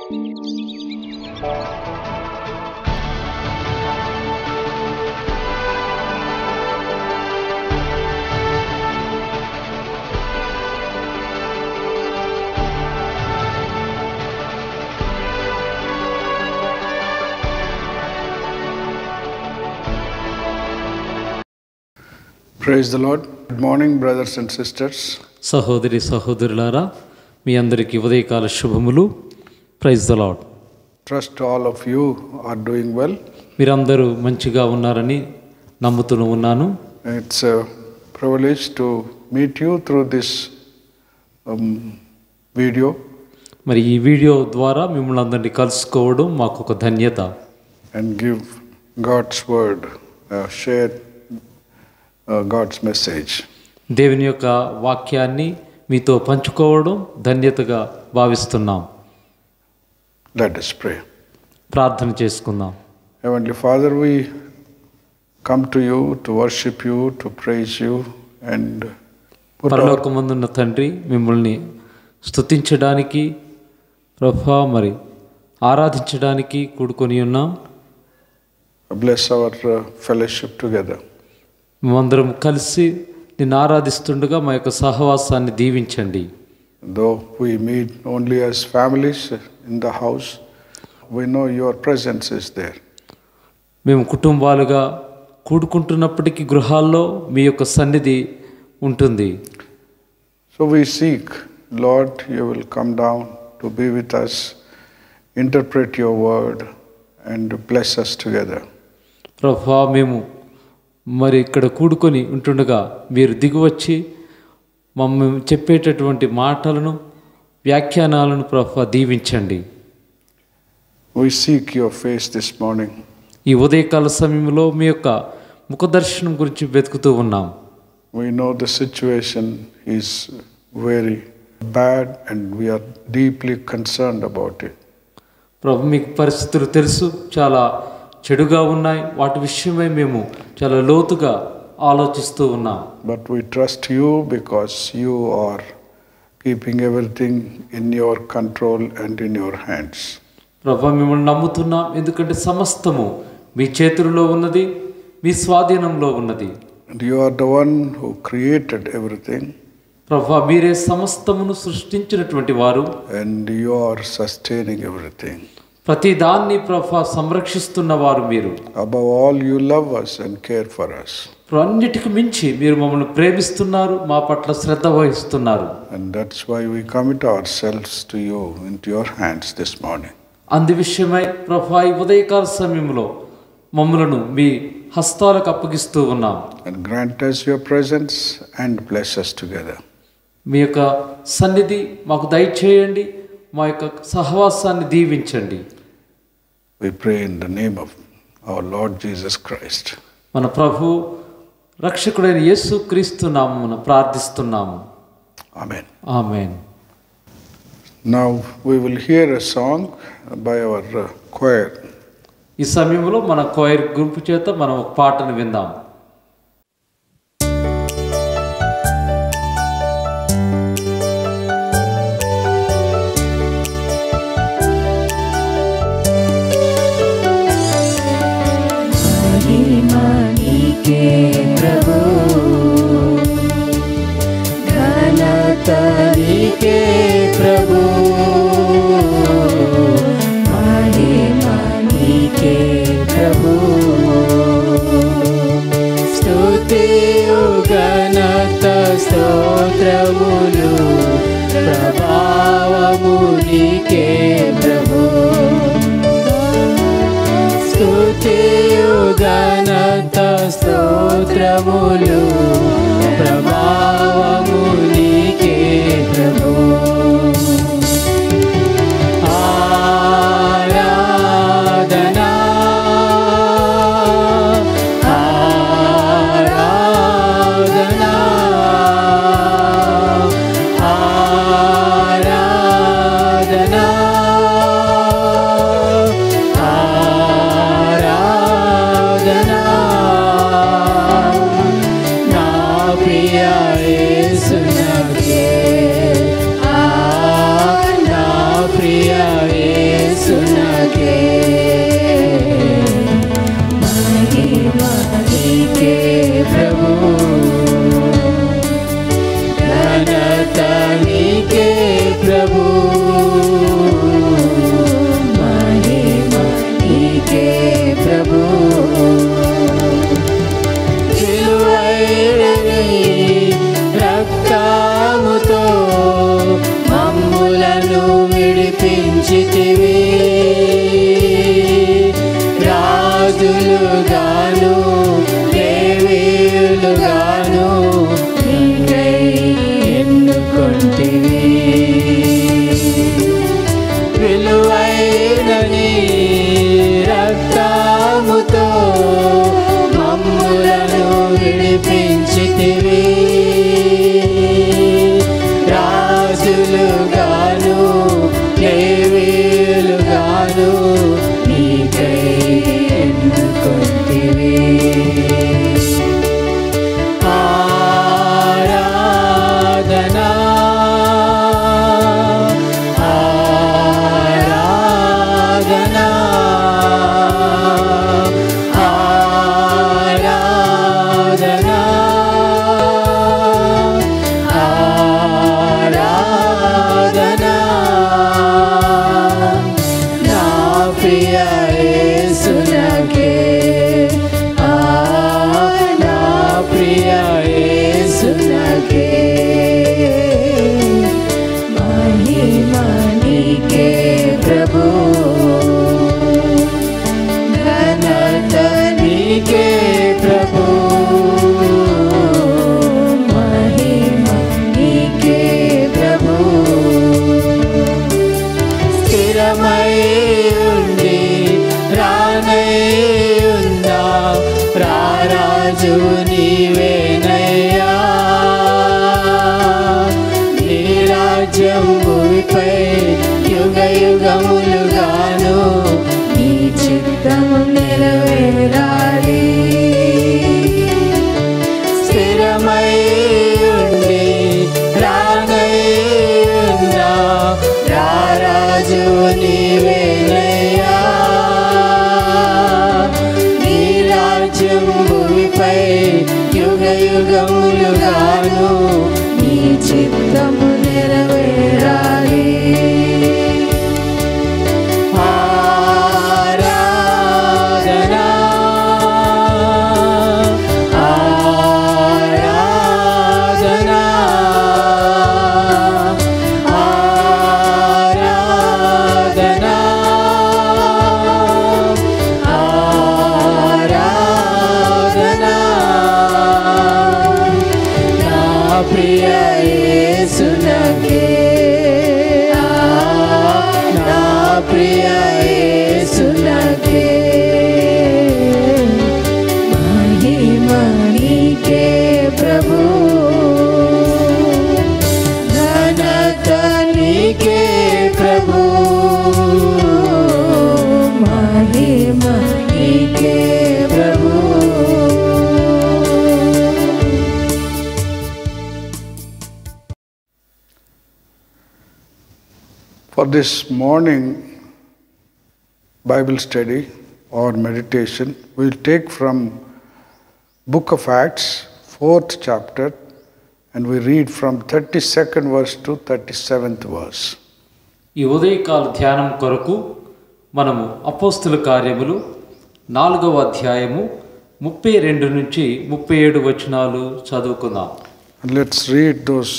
Praise the Lord. Good morning, brothers and sisters. సహోదరి సహోదరులారా, మీ అందరికీ ఉదయకాల శుభములు. Praise the Lord. Trust all of you are doing well. మీరందరూ మంచిగా ఉన్నారని నమ్ముతూ ఉన్నాను. It's a privilege to meet you through this video. మరి ఈ వీడియో ద్వారా మిమ్మల్ని అందరినీ కలుసుకోవడం మాకు ఒక ధన్యత. And give God's word, share God's message. దేవుని యొక్క వాక్యాన్ని మీతో పంచుకోవడం ధన్యతగా భావిస్తున్నాం. Let us pray. ప్రార్థన చేసుకుందాం. Heavenly Father, we come to you to worship you, to praise you, and పరలోకమందున్న తండ్రి, మిమ్మల్ని స్తుతించడానికి ప్రభువా మరి ఆరాధించడానికి కూడుకొని ఉన్నాం. bless our fellowship together. మేమందరం కలిసి నిన్ను ఆరాధిస్తుండగా మా యొక్క సహవాసాన్ని దీవించండి. Though we meet only as families in the house, we know your presence is there. మేము కుటుంబాలుగా కూడుకుంటున్నప్పటికీ గృహాల్లో మీ యొక్క సన్నిధి ఉంటుంది. So we seek, Lord, you will come down to be with us, interpret your word, and bless us together. ప్రభువా, మేము మరి ఇక్కడ కూడుకొని ఉంటుండగా మీరు దిగువచ్చి మమ్మల్ని చెప్పేటటువంటి మాటలను వ్యాఖ్యానాలను ప్రభువా దీవించండి. We seek your face this morning. ఈ ఉదయకాల సమయంలో మీ యొక్క ముఖదర్శనం గురించి వెతుకుతూ ఉన్నాం. We know the situation is very bad and we are deeply concerned about it. ప్రభు, మీకు పరిస్థితులు తెలుసు, చాలా చెడుగా ఉన్నాయి. వాటి విషయమై మేము చాలా లోతుగా ఆలోచిస్తూ ఉన్నాం. But we trust you because you are keeping everything in your control and in your hands. ప్రభు, మిమ్మల్ని నమ్ముతున్నాం, ఎందుకంటే సమస్తము మీ చేతుల్లో ఉన్నది, మీ స్వాధీనంలో ఉన్నది. And you are the one who created everything. ప్రభు, మీరే సమస్తమును సృష్టించినటువంటి వారు. And you are sustaining everything. ప్రతి దాన్ని ప్రభు సంరక్షిస్తున్నవారు మీరు. Above all, you love us and care for us. అన్నిటికి మించి మీరు మమ్మల్ని ప్రేమిస్తున్నారు, మా పట్ల శ్రద్ధ వహిస్తున్నారు. And that's why we commit ourselves to you, into your hands this morning. అందు విషయమై ప్రభు ఈ ఉదయకాల సమయంలో మమ్మలను మీ హస్తాలకు అప్పగిస్తూ ఉన్నాం. And grant us your presence and bless us together. మీ యొక్క సన్నిధి మాకు దయచేయండి, మా యొక్క సహవాసాన్ని దీవించండి. We pray in the name of our Lord Jesus Christ. మన ప్రభు రక్షకుడైన యేసు క్రీస్తు నామమున ప్రార్థిస్తున్నాము. Amen. Amen. Now we will hear a song by our choir. ఈ సమయంలో మన కోయర్ గ్రూప్ చేత మనం ఒక పాటను విందాం. प्रभु घनता नीके प्रभु महिमा नीके प्रभु स्तुतियु घनता स्तोत्रमुलु ప్రభావము నీకే ప్రభు స్తుతియు ఘనత స్తోత్రములు ప్రభావము నీకే ప్రభు ఆరాధనా ఆరాధనా ఆరాధనా ఆరాధనా నా ప్రియ యేసు ఎన్నుకొంటివి రాజులుగాను లేవీయులుగాను నీకై ఎన్నుకొంటివి విలువైన నీ రక్తముతో మమ్ములను విడిపించితివి రాజులుగాను లేవీయులుగాను నీకై ఎన్నుకొంటివి ఆరాధనా ఆరాధనా ఆరాధనా ఆరాధనా నా ప్రియ యేసునకే నా ప్రియ యేసునకే మహిమ నీకే ప్రభు ఘనత నీకే ప్రభు మహిమ నీకే ప్రభు స్థిరమై ఉండి రానై ఉన్నా రారాజు నీవేనయ్యా నీ రాజ్యం భూమిపై యుగ యుగములుగాను నీ చిత్తము నెరవేరాలి స్థిరమై ఉండి రానై ఉన్నా రారాజు నీవేనయ్యా నీ రాజ్యం భూమిపై యుగ యుగములుగాను నీ చిత్తము నెరవేరాలి ఆరాధనా ఆరాధనా ఆరాధనా ఆరాధనా నా ప్రియ యేసునకే నా ప్రియ యేసునకే మహిమ నీకే ప్రభు ఘనత నీకే ప్రభు మహిమ నీకే ప్రభు For this morning Bible study or meditation, we'll take from Book of Acts, 4th chapter, and we read from 32nd verse to 37th verse. ఈ ఉదయకాల ధ్యానం కొరకు మనము అపోస్తుల కార్యములు 4వ అధ్యాయము 32 నుంచి 37 వచనాలు చదువుకుందాం. And let's read those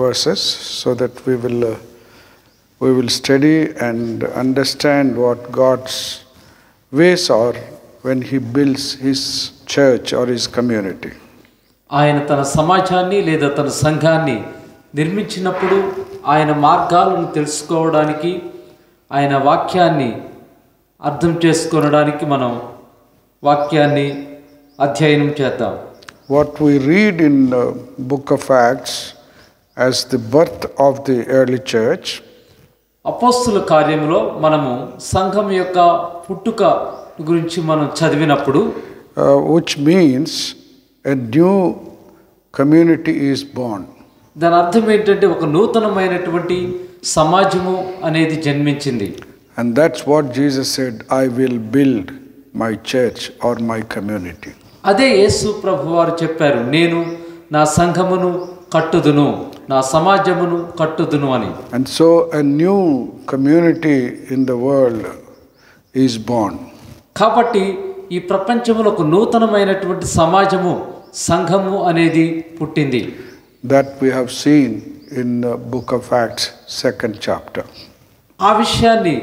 verses so that we will study and understand what God's ways are when He builds His church or His community. ఆయన తన సమాజాన్ని లేదా తన సంఘాన్ని నిర్మించినప్పుడు ఆయన మార్గాలను తెలుసుకోవడానికి ఆయన వాక్యాన్ని అర్థం చేసుకోవడానికి మనం వాక్యాన్ని అధ్యయనం చేద్దాం. What we read in the book of Acts as the birth of the early church, అపోస్తుల కార్యములో మనము సంఘం యొక్క పుట్టుక గురించి మనం చదివినప్పుడు which means a new community is born. దాని అర్థం ఏంటంటే ఒక నూతనమైనటువంటి సమాజము అనేది జన్మించింది. And that's what Jesus said, I will build my church or my community. అదే యేసు ప్రభువారు చెప్పారు, నేను నా సంఘమును కట్టుదును, నా సమాజమును కట్టుదును అని. And so a new community in the world is born. కాబట్టి ఈ ప్రపంచంలో ఒక నూతనమైనటువంటి సమాజము, సంఘము అనేది పుట్టింది. That we have seen in the book of Acts, 2nd chapter. ఆ విషయాన్ని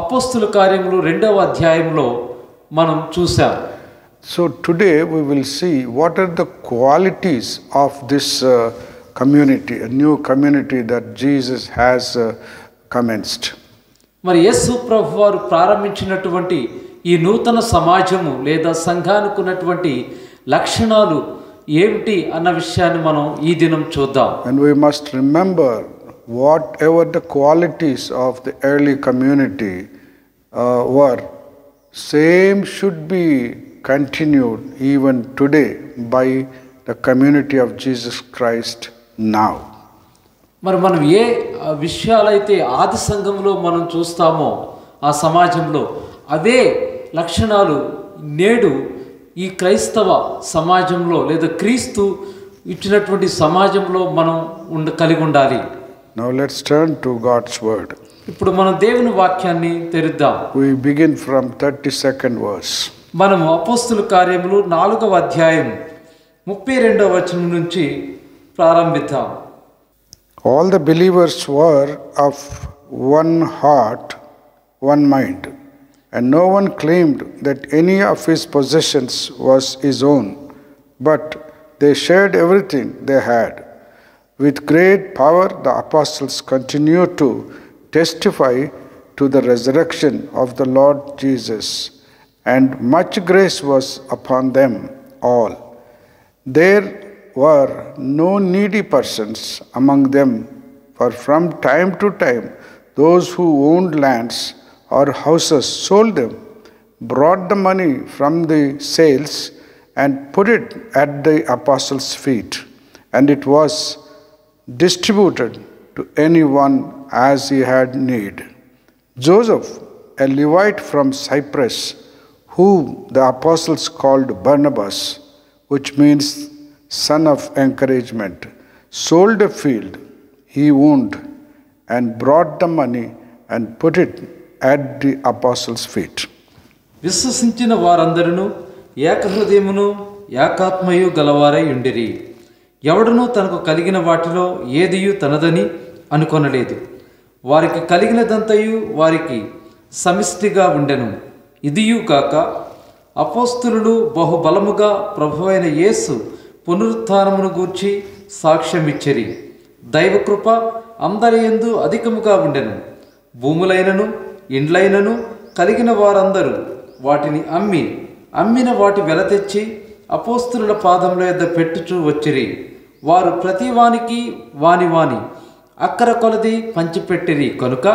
అపోస్తుల కార్యములు 2వ అధ్యాయంలో మనం చూసాం. So today we will see what are the qualities of this community, a new community that Jesus has commenced. మరి యేసు ప్రభు వారు ప్రారంభించినటువంటి ఈ నూతన సమాజము లేదా సంఘానికి ఉన్నటువంటి లక్షణాలు ఏమిటి అన్న విషయాన్ని మనం ఈ దినం చూద్దాం. And we must remember whatever the qualities of the early community were, same should be continued even today by the community of Jesus Christ now. మరి మనం ఏ విషయాలైతే ఆది సంఘంలో మనం చూస్తామో ఆ సమాజంలో అవే లక్షణాలు నేడు ఈ క్రైస్తవ సమాజంలో లేదా క్రీస్తు ఇచ్చినటువంటి సమాజంలో మనం కలిగి ఉండాలి. Now let's turn to God's word. ఇప్పుడు మనం దేవుని వాక్యాన్ని తెరుద్దాం. We begin from 32nd verse. మనము అపోస్తుల కార్యములు 4వ అధ్యాయం 32వ వచనం నుంచి ప్రారంభిద్దాం. All the believers were of one heart, one mind, and no one claimed that any of his possessions was his own, but they shared everything they had. With great power, the apostles continued to testify to the resurrection of the Lord Jesus, and much grace was upon them all. There were no needy persons among them, for from time to time those who owned lands or houses sold them, brought the money from the sales, and put it at the apostles' feet, and it was distributed to anyone as he had need. Joseph, a Levite from Cyprus, whom the apostles called Barnabas, which means son of encouragement, sold a field he owned and brought the money and put it at the apostles' feet. విశ్వసించిన వారందరూ ఏకహృదయమును ఏకాత్మయు గలవారై ఉండిరి. ఎవడునూ తనకు కలిగిన వాటిలో ఏదియు తనదని అనుకొనలేదు. వారికి కలిగినదంతయు వారికి సమిష్టిగా ఉండెను. ఇదియు కాక అపోస్తులు బహుబలముగా ప్రభువైన యేసు పునరుత్థానమును గూర్చి సాక్ష్యమిచ్చిరి. దైవకృప అందరి యందు అధికముగా ఉండెను. భూములైనను ఇండ్లైనను కలిగిన వారందరూ వాటిని అమ్మిన వాటి వెల తెచ్చి అపోస్తుల పాదముల యొద్ద పెట్టుచూ వచ్చిరి. వారు ప్రతివానికి వాని అక్కర కొలది పంచిపెట్టిరి కనుక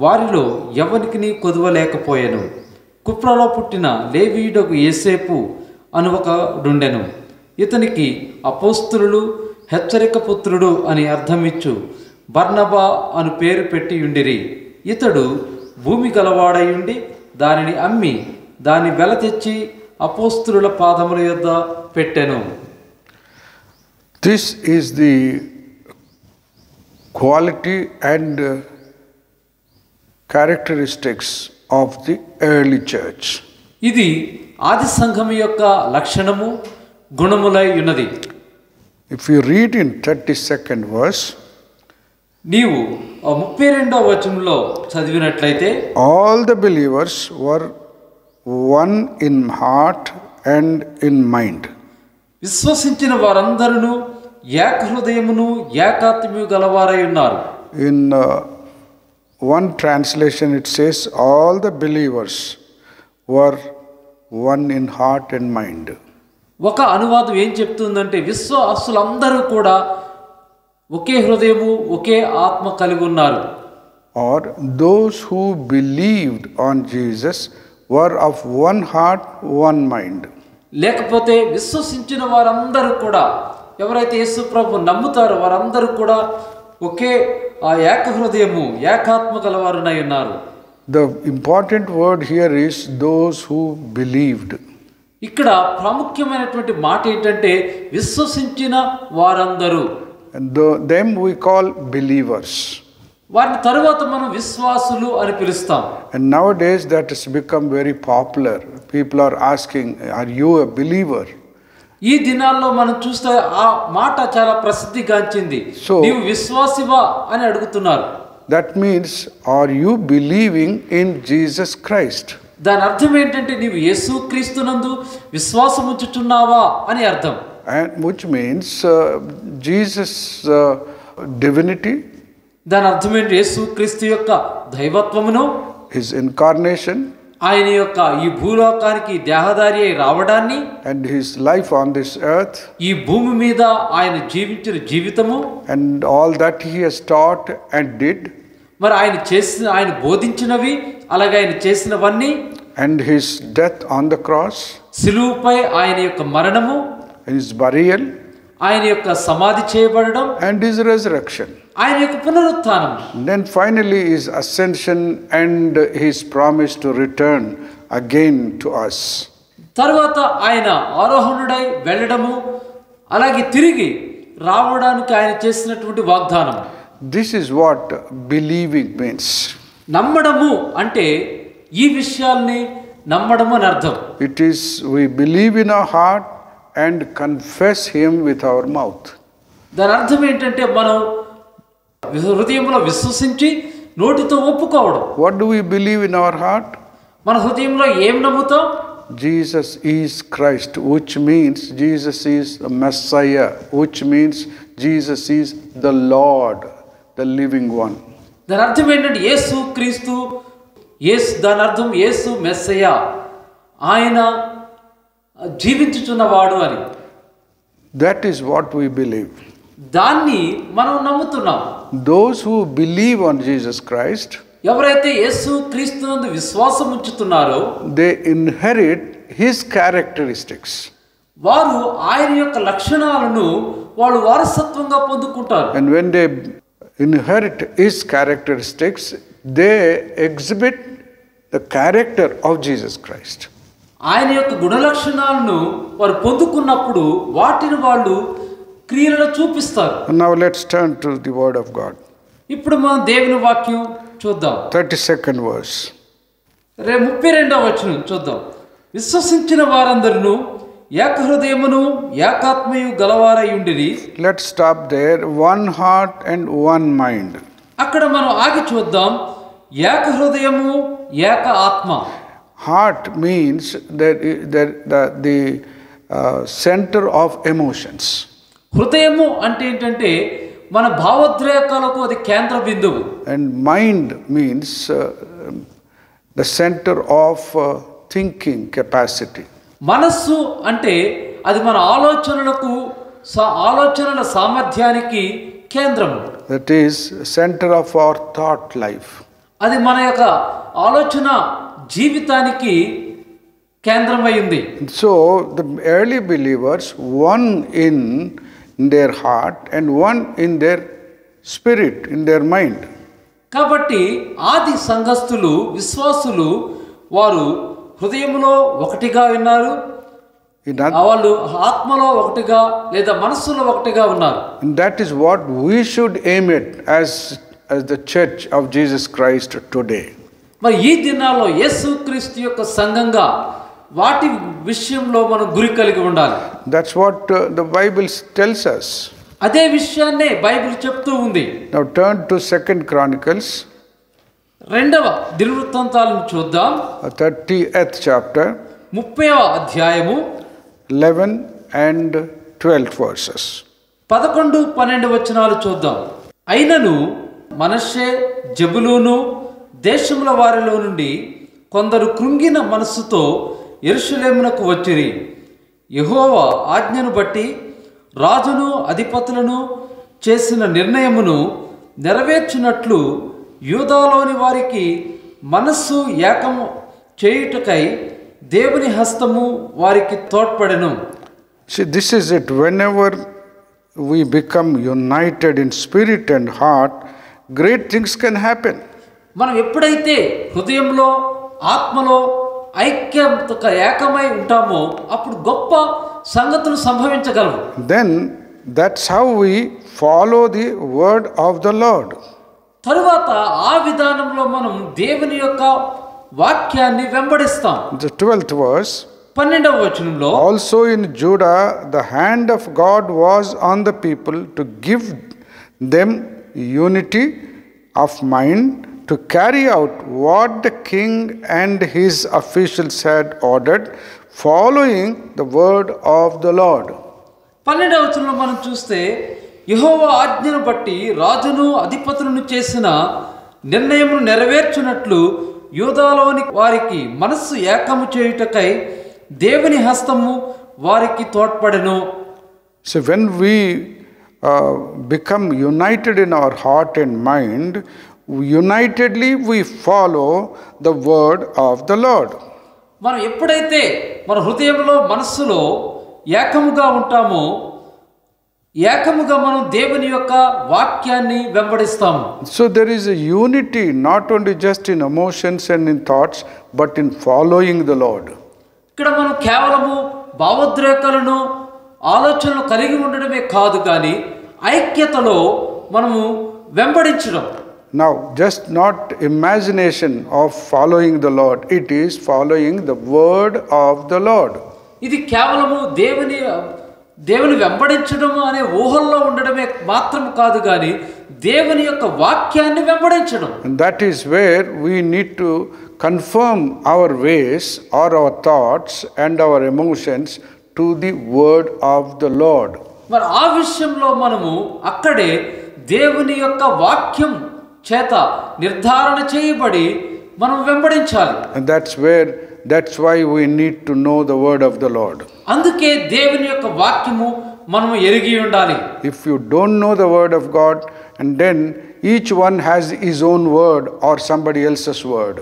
వారిలో ఎవరికి కొదువలేకపోయెను. కుప్రలో పుట్టిన లేవీయుడకు యేసేపు అను ఒకడుండెను. ఇతనికి అపోస్తులు హెచ్చరిక పుత్రుడు అని అర్థమిచ్చు బర్నబా అను పేరు పెట్టి ఉండిరి. ఇతడు భూమి గలవాడయుండి దానిని అమ్మి దాని వెల తెచ్చి అపోస్తుల పాదముల యొద్ద పెట్టెను. This is the quality and characteristics of the early church. ఇది ఆది సంఘం యొక్క లక్షణము గుణములై ఉన్నది. If you read in 32nd verse, నీవు 32వ వచనంలో చదివినట్లయితే all the believers were one in heart and in mind. విశ్వసించిన వారందరూ ఏకహృదయమును ఏకాత్మయు గలవారై ఉన్నారు. In one translation it says all the believers were one in heart and mind. ఒక అనువాదం ఏం చెప్తుందంటే విశ్వాసులందరూ కూడా ఒకే హృదయము ఒకే ఆత్మ కలిగి ఉన్నారు. Or those who believed on Jesus were of one heart, one mind. లేకపోతే విశ్వసించిన వారందరూ కూడా ఎవరైతే యేసు ప్రభు నమ్ముతారో వారందరూ కూడా ఒకే ఆ ఏకహృదయము ఏకాత్మ గలవారునై ఉన్నారు. The important word here is those who believed. ఇక్కడ ప్రాముఖ్యమైనటువంటి మాట ఏంటంటే విశ్వసించిన వారందరూ. And them we call believers. వారి తరువాత మనం విశ్వాసులు అని పిలుస్తాం. And nowadays that has become very popular. People are asking, are you a believer? ఈ దినాల్లో మనం చూస్తే ఆ మాట చాలా ప్రసిద్ధిగాంచింది. నీవు విశ్వాసివా అని అడుగుతున్నారు. That means, are you believing in Jesus Christ? దాని అర్థం ఏంటంటే నీవు యేసుక్రీస్తునందు విశ్వాసం ఉంచుచున్నావా అని అర్థం. And which means Jesus' divinity, దాని అర్థం ఏంటి? యేసుక్రీస్తు యొక్క దైవత్వమును, his incarnation, ఆయన యొక్క ఈ భూలోకానికి దేహధారి అయి రావడాన్ని, and his life on this earth, ఈ భూమి మీద ఆయన జీవించిన జీవితము, and all that he has taught and did, మరి ఆయన బోధించినవి, అలాగే ఆయన చేసినవన్నీ, and his death on the cross, సిలువపై ఆయన యొక్క మరణము, and his burial, ఆయన యొక్క సమాధి చేయబడడం, and his resurrection. ఆయన యొక్క పునరుత్థానం. Then finally his ascension and his promise to return again to us. తర్వాత ఆయన ఆరోహణుడై వెళ్ళడము, అలాగే తిరిగి రావడానికి ఆయన చేసినటువంటి వాగ్దానం. This is what believing means. నమ్మడము అంటే ఈ విషయాల్ని నమ్మడము అని అర్థం. It is we believe in our heart and confess him with our mouth. దాని అర్థం ఏంటంటే మనం హృదయంలో విశ్వసించి నోటితో ఒప్పుకోవడం. What do we believe in our heart? మన హృదయంలో ఏం నమ్ముతాం? Jesus is Christ, which means Jesus is the Messiah, which means Jesus is the Lord, the living one. దాని అర్థం ఏంటంటే యేసు క్రీస్తు, దాని అర్థం యేసు మెస్సయ్య, ఆయన జీవించుచున్నవాడు అని. That is what we believe. దాన్ని మనం నమ్ముతున్నాం. Those who believe on Jesus Christ, ఎవరైతే యేసు క్రీస్తునందు విశ్వాసం ఉంచుతున్నారో they inherit his characteristics. వారు ఆయన యొక్క లక్షణాలను వాళ్ళు వారసత్వంగా పొందుకుంటారు. And when they inherit his characteristics, they exhibit the character of Jesus Christ. ఆయన యొక్క గుణలక్షణాలను వారు పొందుకున్నప్పుడు వాటిని వాళ్ళు క్రియలను చూపిస్తారు. Now let's turn to the word of God. ఇప్పుడు మనం దేవుని వాక్యం చూద్దాం. 32nd verse. 32వ వచనం చూద్దాం. విశ్వసించిన వారందరూ ఏకహృదయమును ఏకాత్మయు గలవారై ఉండిరి. Let's stop there. One heart and one mind. అక్కడ మనం ఆగి చూద్దాం. ఏకహృదయము ఏక ఆత్మ. Heart means that the center of emotions. హృదయము అంటే ఏంటంటే మన భావోద్రేకాలకు అది కేంద్ర బిందువు. And mind means the center of thinking capacity. మనస్సు అంటే అది మన ఆలోచనల సామర్థ్యానికి కేంద్రము. That is center of our thought life. అది మన యొక్క ఆలోచన జీవితానికి కేంద్రమైంది. So the early believers, one in their heart and one in their spirit, in their mind. కాబట్టి ఆది సంఘస్థులు విశ్వాసులు వారు హృదయంలో ఒకటిగా ఉన్నారు, వాళ్ళు ఆత్మలో ఒకటిగా లేదా మనస్సులో ఒకటిగా ఉన్నారు. And that is what we should aim at as the church of Jesus Christ today. మరి ఈ దినాల్లో యేసుక్రీస్తు యొక్క సంఘంగా వాటి విషయంలో మనం గురి కలిగి ఉండాలి. That's what the Bible tells us. అదే విషయాన్నే బైబిల్ చెప్తూ ఉంది. Now turn to 2nd Chronicles. 2వ దినవృత్తాంతాలను చూద్దాం. 30th chapter. 30వ అధ్యాయము 11 and 12 verses. 11, 12 వచనాలు చూద్దాం. అయినను మనష్షే జెబులూను దేశముల వారిలో నుండి కొందరు కృంగిన మనస్సుతో యెరూషలేమునకు వచ్చిరి. యెహోవా ఆజ్ఞను బట్టి రాజును అధిపతులను చేసిన నిర్ణయమును నెరవేర్చినట్లు యూదాలోని వారికి మనస్సు ఏకము చేయుటకై దేవుని హస్తము వారికి తోడ్పడెను. See, this is it. Whenever we become united in spirit and heart, great things can happen. మనం ఎప్పుడైతే హృదయంలో ఆత్మలో ఏకమై ఉంటామో అప్పుడు గొప్ప సంగతులు సంభవించగలవు. Then that's how we follow the word of the Lord. తరువాత ఆ విధానంలో మనం దేవుని యొక్క వాక్యాన్ని వెంబడిస్తాం. The 12th verse. 12వ వచనంలో Also in Judah the hand of God was on the people to give them unity of mind to carry out what the king and his officials had ordered, following the word of the Lord. 12వ వచనంలో మనం చూస్తే యెహోవా ఆజ్ఞను బట్టి రాజును అధిపతులను చేసిన నిర్ణయమును నెరవేర్చునట్లు యూదాలోని వారికి మనస్సు ఏకము చేయుటకై దేవుని హస్తము వారికి తోడ్పడెను. So when we become united in our heart and mind, unitedly we follow the word of the Lord. మనం ఎప్పుడైతే మన హృదయంలో మనస్సులో ఏకముగా ఉంటామో ఏకముగా మనం దేవుని యొక్క వాక్యాన్ని వెంబడిస్తాము. So there is a unity not only just in emotions and in thoughts, but in following the Lord. ఇక్కడ మనం కేవలము భావోద్రేకాలను ఆలోచనలు కలిగి ఉండడమే కాదు కానీ ఐక్యతలో మనము వెంబడించడం. Now, just not imagination of following the Lord, it is following the word of the Lord. ఇది కేవలము దేవుని వెంబడించడము అనే ఊహల్లో ఉండడమే మాత్రం కాదు కానీ దేవుని యొక్క వాక్యాన్ని వెంబడించడం. And that is where we need to confirm our ways or our thoughts and our emotions to the word of the Lord. మరి ఆ విషయంలో మనము అక్కడే దేవుని యొక్క వాక్యం చేత నిర్ధారణ చేయబడి మనం వెంబడించాలి. And that's why we need to know the word of the Lord. అందుకే దేవుని యొక్క వాక్యము మనము ఎరిగి ఉండాలి. If you don't know the word of God, and then each one has his own word or somebody else's word.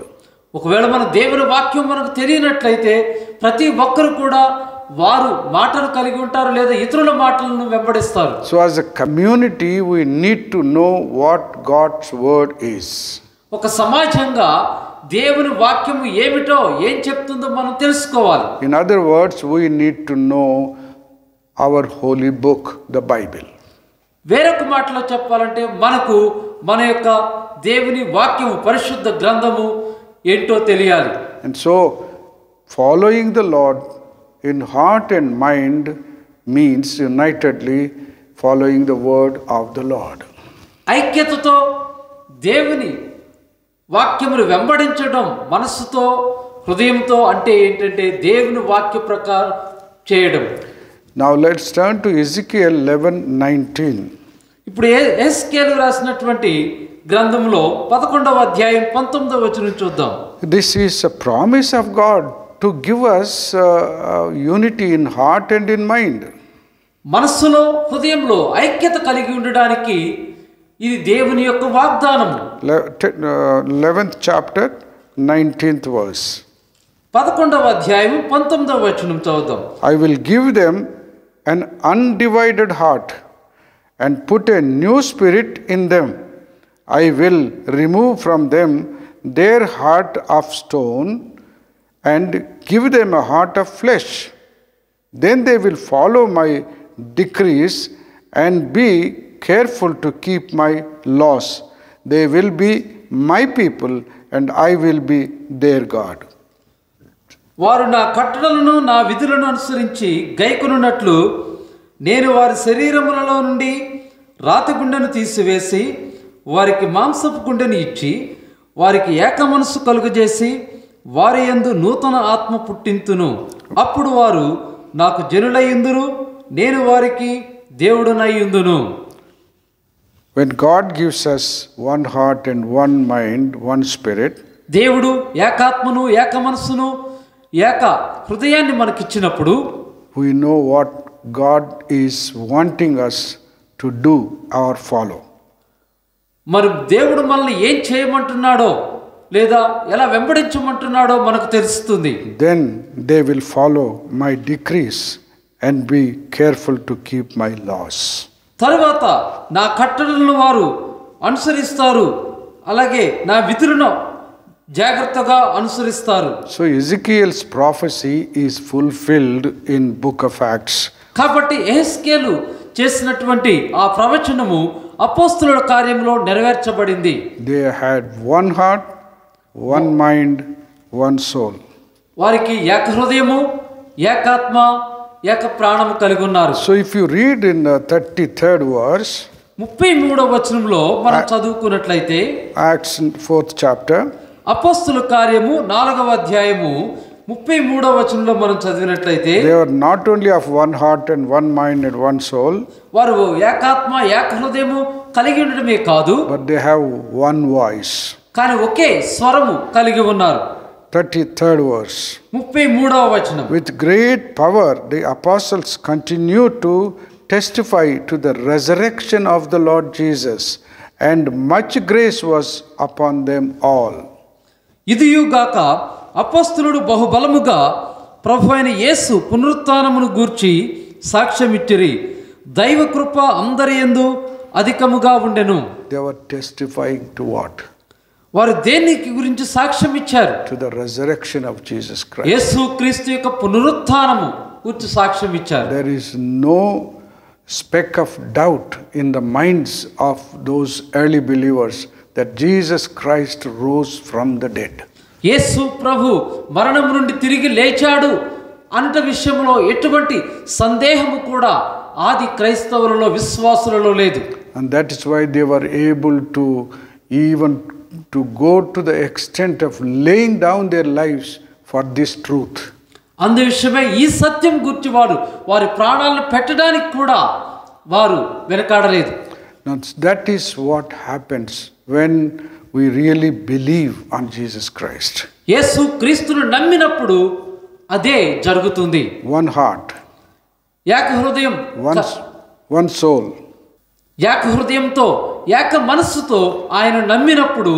ఒకవేళ మన దేవుని వాక్యం మనకు తెలియనట్లయితే ప్రతి ఒక్కరు కూడా వారు మాటలు కలిగి ఉంటారు లేదా ఇతరుల మాటలను వెంబడిస్తారు. So as a community we need to know what God's word is. ఒక సమాజంగా దేవుని వాక్యము ఏమిటో ఏం చెప్తుందో మనం తెలుసుకోవాలి. In other words, we need to know our holy book, the Bible. వేరొక మాటలో చెప్పాలంటే మనకు మన యొక్క దేవుని వాక్యము పరిశుద్ధ గ్రంథము ఏంటో తెలియాలి. And so following the Lord in heart and mind means unitedly following the word of the Lord. ఐక్యతతో దేవుని వాక్యమును వెంబడించడం మనస్సుతో హృదయంతో అంటే ఏంటంటే దేవుని వాక్య ప్రకారం చేయడం. Now let's turn to Ezekiel 11:19. ఇప్పుడు ఎహెజ్కేలు రాసినటువంటి గ్రంథంలో 11వ అధ్యాయం 19వ వచనం చూద్దాం. This is a promise of God to give us unity in heart and in mind. మనస్సులో హృదయంలో ఐక్యత కలిగి ఉండడానికి ఇది దేవుని యొక్క వాగ్దానము. 11th chapter 19th verse. 11వ అధ్యాయం 19వ వచనం చదువుదాం. I will give them an undivided heart and put a new spirit in them. I will remove from them their heart of stone and give them a heart of flesh. Then they will follow my decrees and be careful to keep my laws. They will be my people and I will be their God. వారు నా కట్టడలను నా విధులను అనుసరించి గైకొనున్నట్లు నేను వారి శరీరములలో నుండి రాతి గుండెను తీసివేసి వారికి మాంసపు గుండెను ఇచ్చి వారికి ఏక మనస్సు కలుగజేసి వారి యందు నూతన ఆత్మ పుట్టింతును. అప్పుడు వారు నాకు జనులయ్యుందురు, నేను వారికి దేవుడునయ్యుందును. When God gives us one heart and one mind, one spirit, దేవుడు ఏకాత్మను ఏక మనస్సును ఏక హృదయాన్ని మనకిచ్చినప్పుడు we know what God is wanting us to do or follow. మరి దేవుడు మనల్ని ఏం చేయమంటున్నాడో లేదా ఎలా వెంబడించమంటున్నాడో మనకు తెలుస్తుంది. Then they will follow my decrees and be careful to keep my laws. తరువాత నా కట్టడలను వారు అనుసరిస్తారు, అలాగే నా విధులను జాగ్రత్తగా అనుసరిస్తారు. So Ezekiel's prophecy is fulfilled in book of Acts. కాబట్టి ఎహెజ్కేలు చేసినటువంటి ఆ ప్రవచనము అపోస్తలుల కార్యంలో నెరవేర్చబడింది. They had one heart, one mind, one soul. వారికి ఏక హృదయము, ఏకాత్మ, ఏక ప్రాణము కలిగి ఉన్నారు. So if you read in the 33rd verse, 33వ వచనంలో మనం చదువుకున్నట్లయితే Acts 4th chapter, అపొస్తలుల కార్యము 4వ అధ్యాయము 33వ వచనంలో మనం చదివినట్లయితే they were not only of one heart and one mind and one soul, వారు ఏకాత్మ ఏక హృదయము కలిగి ఉండడమే కాదు, but they have one voice. కానీ ఒకే స్వరము కలిగి ఉన్నారు. 33rd verse. 33వ వచనం. With great power the apostles continued to testify to the resurrection of the Lord Jesus, and much grace was upon them all. ఇదియుగాక అపొస్తలుడు బహుబలముగా ప్రభు అయిన యేసు పునరుత్థానమును గూర్చి సాక్ష్యమిచ్చిరి, దైవ కృప అందరి యందు అధికముగా ఉండెను. They were testifying to what? వారు దేనికి గురించి సాక్ష్యం ఇచ్చారు? To the resurrection of Jesus Christ. యేసు క్రీస్తు యొక్క పునరుత్థానము గురించి సాక్ష్యం ఇచ్చారు. There is no speck of doubt in the minds of those early believers that Jesus Christ rose from the dead. యేసు ప్రభు మరణం నుండి తిరిగి లేచాడు అన్న విషయంలో ఎటువంటి సందేహము కూడా ఆది క్రైస్తవులలో విశ్వాసులలో లేదు. And that is why they were able to even to go to the extent of laying down their lives for this truth. అందు విషయమే ఈ సత్యం గురించి వారి ప్రాణాలను పెట్టడానికి కూడా వారు వెనకాడలేదు. Now that is what happens when we really believe on Jesus Christ. యేసు క్రీస్తును నమ్మినప్పుడు అదే జరుగుతుంది. One heart, ఏక హృదయం, one soul. ఏక హృదయంతో ఏక మనస్సుతో ఆయన నమ్మినప్పుడు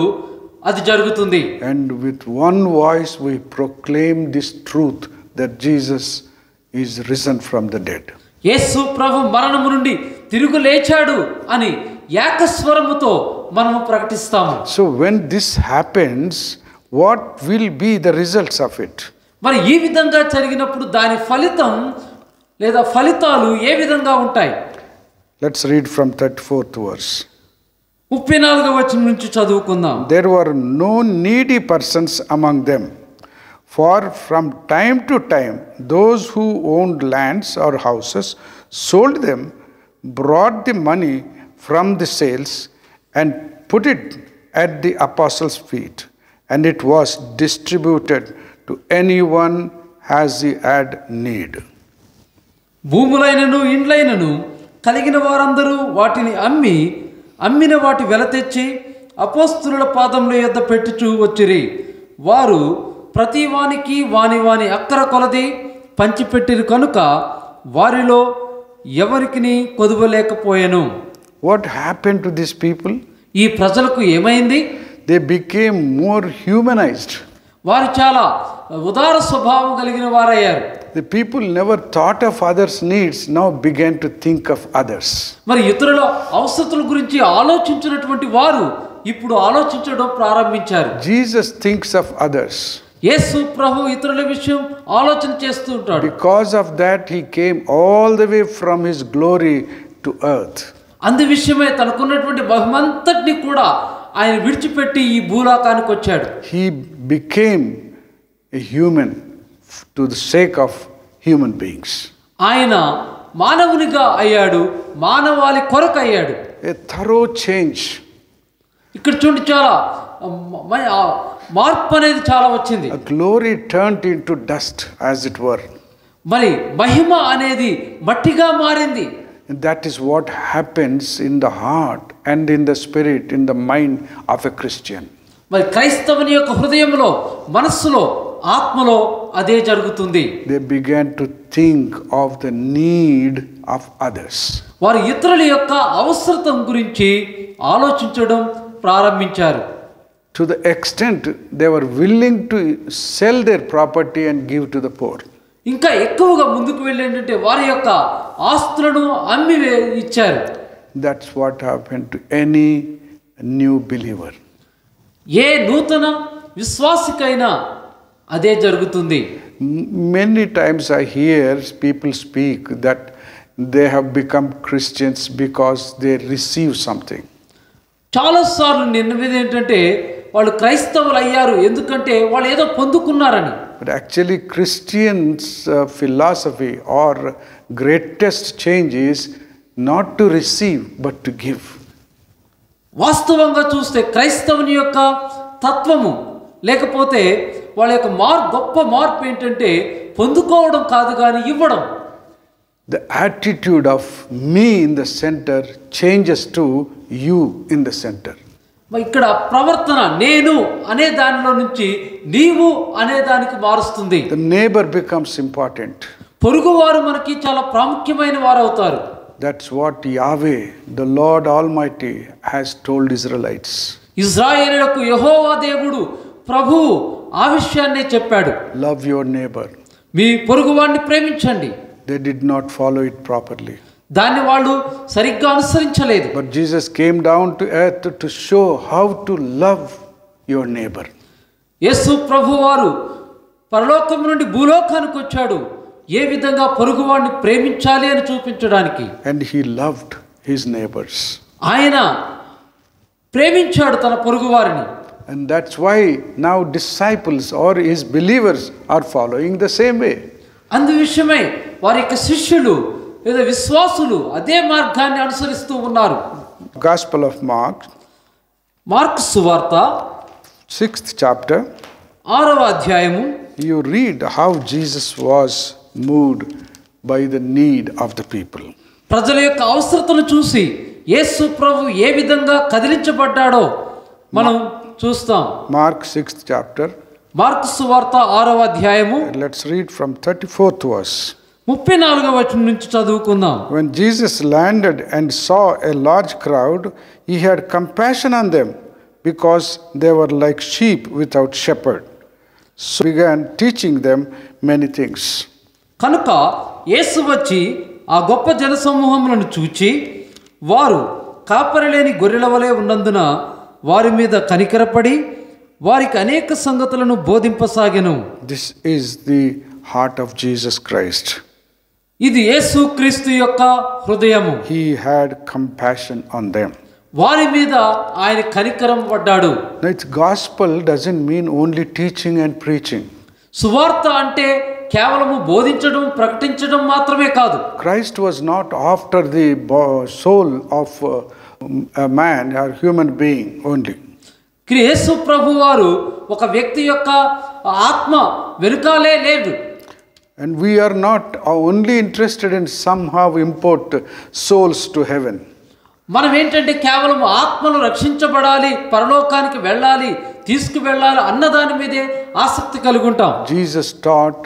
అది జరుగుతుంది. And with one voice we proclaim this truth that Jesus is risen from the dead. యేసు ప్రభు మరణము నుండి తిరుగు లేచాడు అని ఏకస్వరముతో మనము ప్రకటిస్తాము. So when this happens, what will be the results of it? మరి ఈ విధంగా జరిగినప్పుడు దాని ఫలితం లేదా ఫలితాలు ఏ విధంగా ఉంటాయి? Let's read from 34th verse. 34వ వచనం నుంచి చదువుకుందాం. There were no needy persons among them, for from time to time those who owned lands or houses sold them, brought the money from the sales and put it at the apostles' feet, and it was distributed to anyone as he had need. భూములైనను ఇండ్లైనను కలిగిన వారందరూ వాటిని అమ్మిన వాటి వెల తెచ్చి అపోస్తలుల పాదముల యొద్ద పెట్టుచూ వచ్చిరి. వారు ప్రతి వానికి వాని అక్కర కొలది పంచిపెట్టిరు కనుక వారిలో ఎవరికి కొదువలేకపోయెను. What happened to these people? ఈ ప్రజలకు ఏమైంది? They became more humanized. వారు చాలా ఉదార స్వభావం కలిగిన వారయ్యారు. The people never thought of others' needs, now began to think of others. మరి ఇతరుల అవసరతల గురించి ఆలోచించినటువంటి వారు ఇప్పుడు ఆలోచించడం ప్రారంభించారు. Jesus thinks of others. యేసు ప్రభు ఇతరుల విషయం ఆలోచన చేస్తూ ఉంటాడు. Because of that he came all the way from his glory to earth. అందు విషయమే తనకున్నటువంటి మహిమంతటిని కూడా ఆయన విడిచిపెట్టి ఈ భూలోకానికి వచ్చాడు. He became a human to the sake of human beings. ఆయన మానవునిగా అయ్యాడు, మానవాళి కొరకు అయ్యాడు. A thorough change. ఇక్కడ చూడండి, చాలా మార్పు అనేది చాలా వచ్చింది. A glory turned into dust, as it were. మరి మహిమ అనేది మట్టిగా మారింది. And that is what happens in the heart and in the spirit, in the mind of a Christian. మరి క్రైస్తవుని యొక్క హృదయంలో, మనస్సులో, ఆత్మలో అదే జరుగుతుంది. They began to think of the need of others. వారు ఇతరుల యొక్క అవసరత గురించి ఆలోచించడం ప్రారంభించారు. To the extent they were willing to sell their property and give to the poor. ఇంకా ఎక్కువగా ముందుకు వెళ్ళి ఏంటంటే వారి యొక్క ఆస్తులను అమ్మి ఇచ్చారు. That's what happened to any new believer. ఏ నూతన విశ్వాసికైనా అదే జరుగుతుంది. Many times I hear people speak that they have become Christians because they receive something. చాలాసార్లు నిన్నది ఏంటంటే వాళ్ళు క్రైస్తవులు అయ్యారు ఎందుకంటే వాళ్ళు ఏదో పొందుకున్నారని. But actually Christians' philosophy or greatest change is not to receive but to give. వాస్తవంగా చూస్తే క్రైస్తవుని యొక్క తత్వము లేకపోతే వాళ్ళ యొక్క గొప్ప మార్పు ఏంటంటే పొందుకోవడం కాదు కానీ ఇవ్వడం. The attitude of me in the center changes to you in the center. ఇక్కడ ప్రవర్తన నేను అనే దానిలో నుంచి నీవు అనే దానికి మారుస్తుంది. The neighbor becomes important. పొరుగువారు మనకి చాలా ప్రాముఖ్యమైన వారు అవుతారు. That's what Yahweh, the Lord Almighty, has told Israelites. ఇశ్రాయేలులకు యెహోవా దేవుడు ప్రభువు ఆ విషయాన్నే చెప్పాడు. Love your neighbor. మీ పొరుగువాడిని ప్రేమించండి. They did not follow it properly. దాన్ని వాళ్ళు సరిగ్గా అనుసరించలేదు. But Jesus came down to earth to show how to love your neighbor. యేసు ప్రభువారు పరలోకం నుండి భూలోకానికి వచ్చాడు ఏ విధంగా పొరుగువాడిని ప్రేమించాలి అని చూపించడానికి. And he loved his neighbors. ఆయన ప్రేమించాడు తన పొరుగువారిని. And that's why now disciples or his believers are following the same way. అందు విషయమై వారి యొక్క శిష్యులు లేదా విశ్వాసులు అదే మార్గాన్ని అనుసరిస్తూ ఉన్నారు. Gospel of Mark, మార్కు సువార్త 6th chapter, 6వ అధ్యాయము. you read how Jesus was moved by the need of the people. ప్రజల యొక్క అవసరతను చూసి యేసు ప్రభు ఏ విధంగా కదిలించబడ్డాడో మనం చూస్తాం. Mark 6th chapter. మార్కు సువార్త 6వ అధ్యాయము. Let's read from 34th verse. 34వ వచనం నుంచి చదువుకుందాం. When Jesus landed and saw a large crowd, he had compassion on them because they were like sheep without shepherd. So he began teaching them many things. కనుక యేసు వచ్చి ఆ గొప్ప జనసమూహములను చూచి వారు కాపరి లేని గొర్రెల వలె ఉన్నందున వారి మీద కనికరపడి వారికి అనేక సంగతులను బోధింపసాగెను. This is the heart of Jesus Christ. ఇది యేసు క్రీస్తు యొక్క హృదయము. He had compassion on them. వారి మీద ఆయన కనికరం పడ్డాడు. Now, its gospel doesn't mean only teaching and preaching. సువార్త అంటే కేవలము బోధించడం ప్రకటించడం మాత్రమే కాదు. Christ was not after the soul of a man or human being only. యేసు ప్రభు వారు ఒక వ్యక్తి యొక్క ఆత్మ వెనుకాలే లేదు. And we are not only interested in somehow import souls to heaven. మనం ఏంటంటే కేవలం ఆత్మలు రక్షించబడాలి, పరలోకానికి వెళ్ళాలి, తీసుకువెళ్ళాలి అన్నదాని మీదే ఆసక్తి కలిగి ఉంటాం. Jesus taught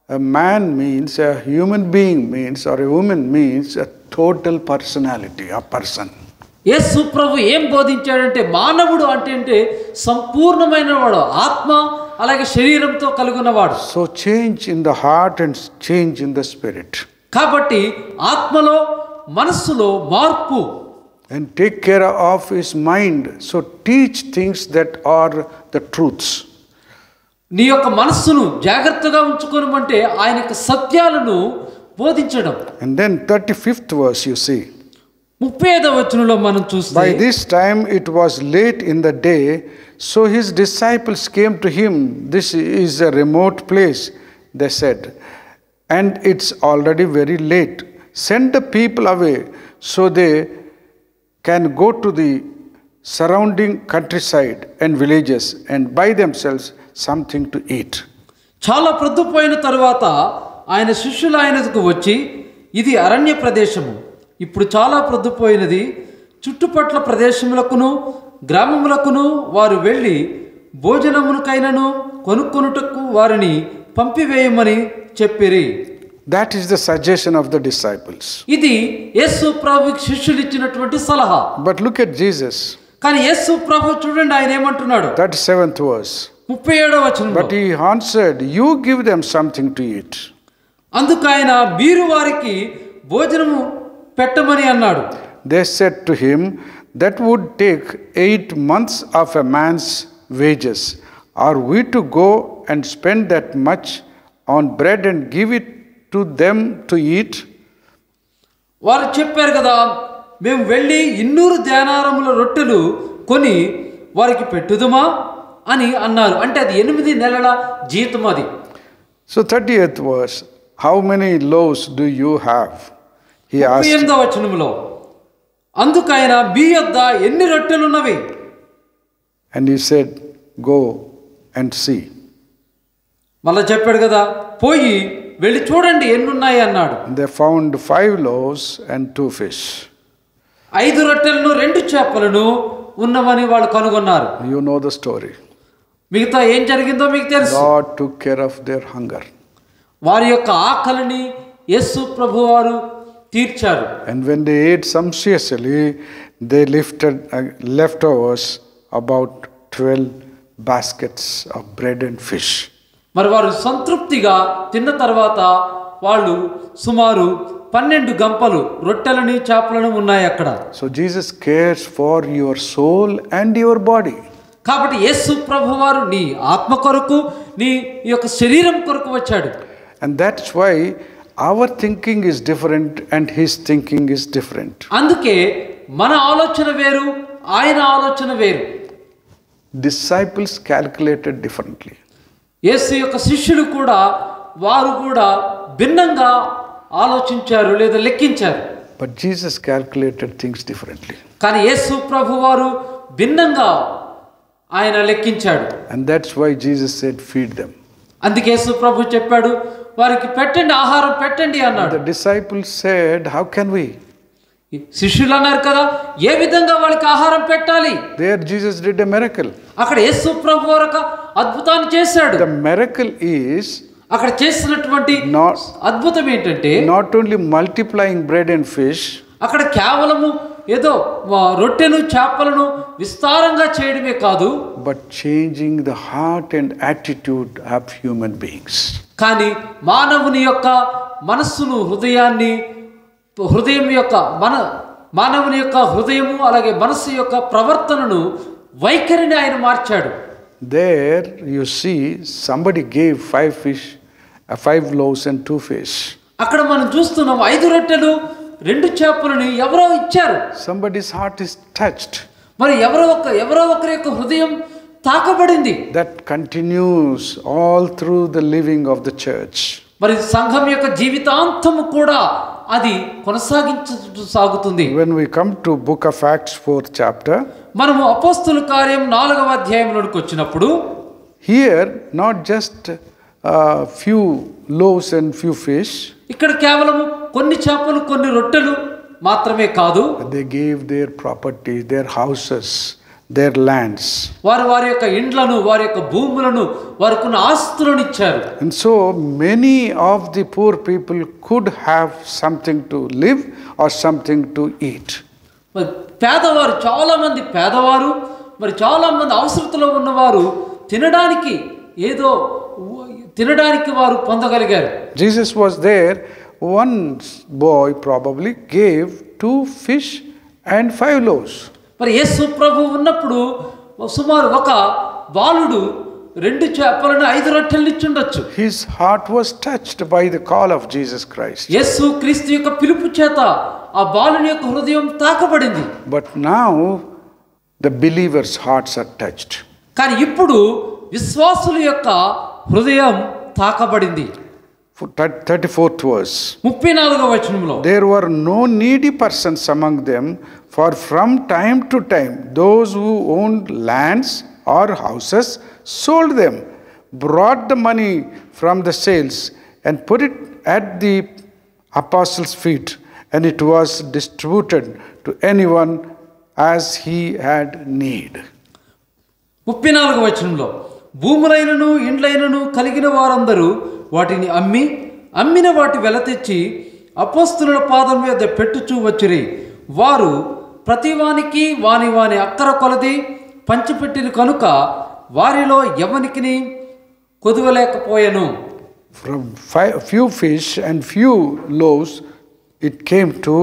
a man means, a human being means, or a woman means a total personality, a person. యేసు ప్రభు ఏం బోధించాడంటే మానవుడు అంటే సంపూర్ణమైన వాడు, ఆత్మ అలాగే శరీరంతో కలిగి ఉన్నవాడు. So change in the heart and change in the spirit. కాబట్టి ఆత్మలో మనస్సులో మార్పు. And take care of his mind. So teach things that are the truths. నీ యొక్క మనస్సును జాగ్రత్తగా ఉంచుకోనమంటే ఆయన యొక్క సత్యాలను బోధించడం. And then 35th verse you see. 35వ వచనంలో మనం చూస్తే By this time it was late in the day, so his disciples came to him. This is a remote place, they said, and it's already very late. Send the people away so they can go to the surrounding countryside and villages and buy themselves something to eat. చాలా ప్రొద్దుపోయిన తరువాత ఆయన శిష్యులు ఆయనకు వచ్చి, ఇది అరణ్య ప్రదేశము, ఇప్పుడు చాలా ప్రొద్దుపోయినది, చుట్టుపట్ల ప్రదేశములకును గ్రామములకును వారు వెళ్ళి భోజనమునకైనను కొనుక్కొనుటకు వారిని పంపివేయమని చెప్పిరి. That is the suggestion of the disciples. ఇది యేసు ప్రభువుకి శిష్యులు ఇచ్చినటువంటి సలహా. But look at Jesus. కానీ యేసు ప్రభు చూడండి ఆయన ఏమంటున్నాడు. 37th verse. 37వ వచనం. But he answered, you give them something to eat. అందుకు ఆయన మీరు వారికి భోజనము పెట్టమని అన్నాడు. They said to him, that would take 8 months of a man's wages. Are we to go and spend that much on bread and give it to them to eat? వారు చెప్పారు కదా, మేము వెళ్ళి 200 దేనారముల రొట్టెలు కొని వారికి పెట్టుదుమా అని అన్నారు. అంటే అది 8 నెలల జీతం అది. So 30th verse, how many loaves do you have? He asked, 38వ వచనములో అందుకైన మీ యొద్ద ఎన్ని రొట్టెలున్నవి? and he said, go and see. మళ్ళా చెప్పాడు కదా, పోయి వెళ్ళి చూడండి ఎన్నున్నాయి అన్నాడు. They found 5 loaves and 2 fish. 5 రొట్టెలను 2 చేపలను ఉన్నవని వాళ్ళు కనుగొన్నారు. You know the story. మిగతా ఏం జరిగిందో మీకు తెలుసు. God took care of their hunger. వారి యొక్క ఆకలిని యేసు ప్రభువారు తీర్చారు. And when they ate sumptuously, they leftovers about 12 baskets of bread and fish. మరి వారు సంతృప్తిగా తిన్న తర్వాత వాళ్ళు సుమారు 12 గంపలు రొట్టెలని చేపలను ఉన్నాయి అక్కడ. So Jesus cares for your soul and your body. కాబట్టి యేసు ప్రభువారు నీ ఆత్మ కొరకు నీ యొక్క శరీరం కొరకు వచ్చాడు. And that's why our thinking is different and his thinking is different. అందుకే మన ఆలోచన వేరు, ఆయన ఆలోచన వేరు. Disciples calculated differently. యేసు యొక్క శిష్యులు కూడా వారు కూడా భిన్నంగా ఆలోచించారు లేదా లెక్కించారు. But Jesus calculated things differently. కానీ యేసు ప్రభువారు భిన్నంగా ఆయన లెక్కించాడు. And that's why Jesus said, feed them. అందుకే యేసు ప్రభు చెప్పాడు, వారికి పెట్టండి, ఆహారం పెట్టండి అన్నాడు. The disciples said, how can we? శిష్యులు అన్నారు కదా, ఏ విధంగా వాళ్ళకి ఆహారం పెట్టాలి? There Jesus did a miracle. అక్కడ యేసు ప్రభు ఒక అద్భుతాన్ని చేశాడు. The miracle is అక్కడ చేసినటువంటి అద్భుతం ఏంటంటే not only multiplying bread and fish, అక్కడ కేవలము ఏదో రొట్టెను చేపలను విస్తారంగా చేయడమే కాదు, but changing the heart and attitude of human beings. కానీ మానవుని యొక్క మనస్సును హృదయం యొక్క మానవుని యొక్క హృదయము అలాగే మనస్సు యొక్క ప్రవర్తనను వైఖరిని ఆయన మార్చాడు. There you see somebody gave 5 loaves and 2 fish. అక్కడ మనం చూస్తున్నాం 5 రొట్టెలు 2 చేపలని ఎవరో ఇచ్చారు. Somebody's heart is touched. మరి ఎవరో ఒకరి యొక్క హృదయం తాకబడింది. That continues all through the living of the church. మరి సంఘం యొక్క జీవితాంతము కూడా అది సాగుతుంది. When we come to book of Acts 4th chapter, మనము అపోస్తలుల కార్యం 4వ అధ్యాయంలోకి వచ్చినప్పుడు here not just few loaves and few fish, ఇక్కడ కేవలం కొన్ని చేపలు కొన్ని రొట్టెలు మాత్రమే కాదు, they gave their property, their houses, their lands. వారి యొక్క ఇండ్లను, వారి యొక్క భూములను, వారికున్న ఆస్తులను ఇచ్చారు. And so many of the poor people could have something to live or something to eat. మరి పేదవారు చాలా మంది మరి చాలా మంది అవసరతలో ఉన్నవారు తినడానికి వారు పొందగలిగారు. Jesus was there. One boy probably gave 2 fish and 5 loaves. మరి యేసు ప్రభు ఉన్నప్పుడు సుమారు ఒక బాలుడు 2 చేపలను 5 రొట్టెలను ఇచ్చుండొచ్చు. His heart was touched by the call of Jesus Christ. యేసు క్రీస్తు యొక్క పిలుపు చేత ఆ బాలుని యొక్క హృదయం తాకబడింది. But now the believers' hearts are touched. కానీ ఇప్పుడు విశ్వాసుల యొక్క హృదయం తాకబడింది. 34th verse. 34వ వచనంలో There were no needy persons among them, for from time to time those who owned lands or houses sold them, brought the money from the sales and put it at the apostles' feet, and it was distributed to anyone as he had need. 34వ వచనంలో భూములైనను ఇండ్లైనను కలిగిన వారందరూ వాటిని అమ్మిన వాటి వెల తెచ్చి అపోస్తలుల పాదం మీద పెట్టుచూ వచ్చిరి. వారు ప్రతివానికి వాని అక్కర కొలది పంచిపెట్టిన కనుక వారిలో ఎవనికి కొదువలేకపోయెను. From few fish and few loaves it came to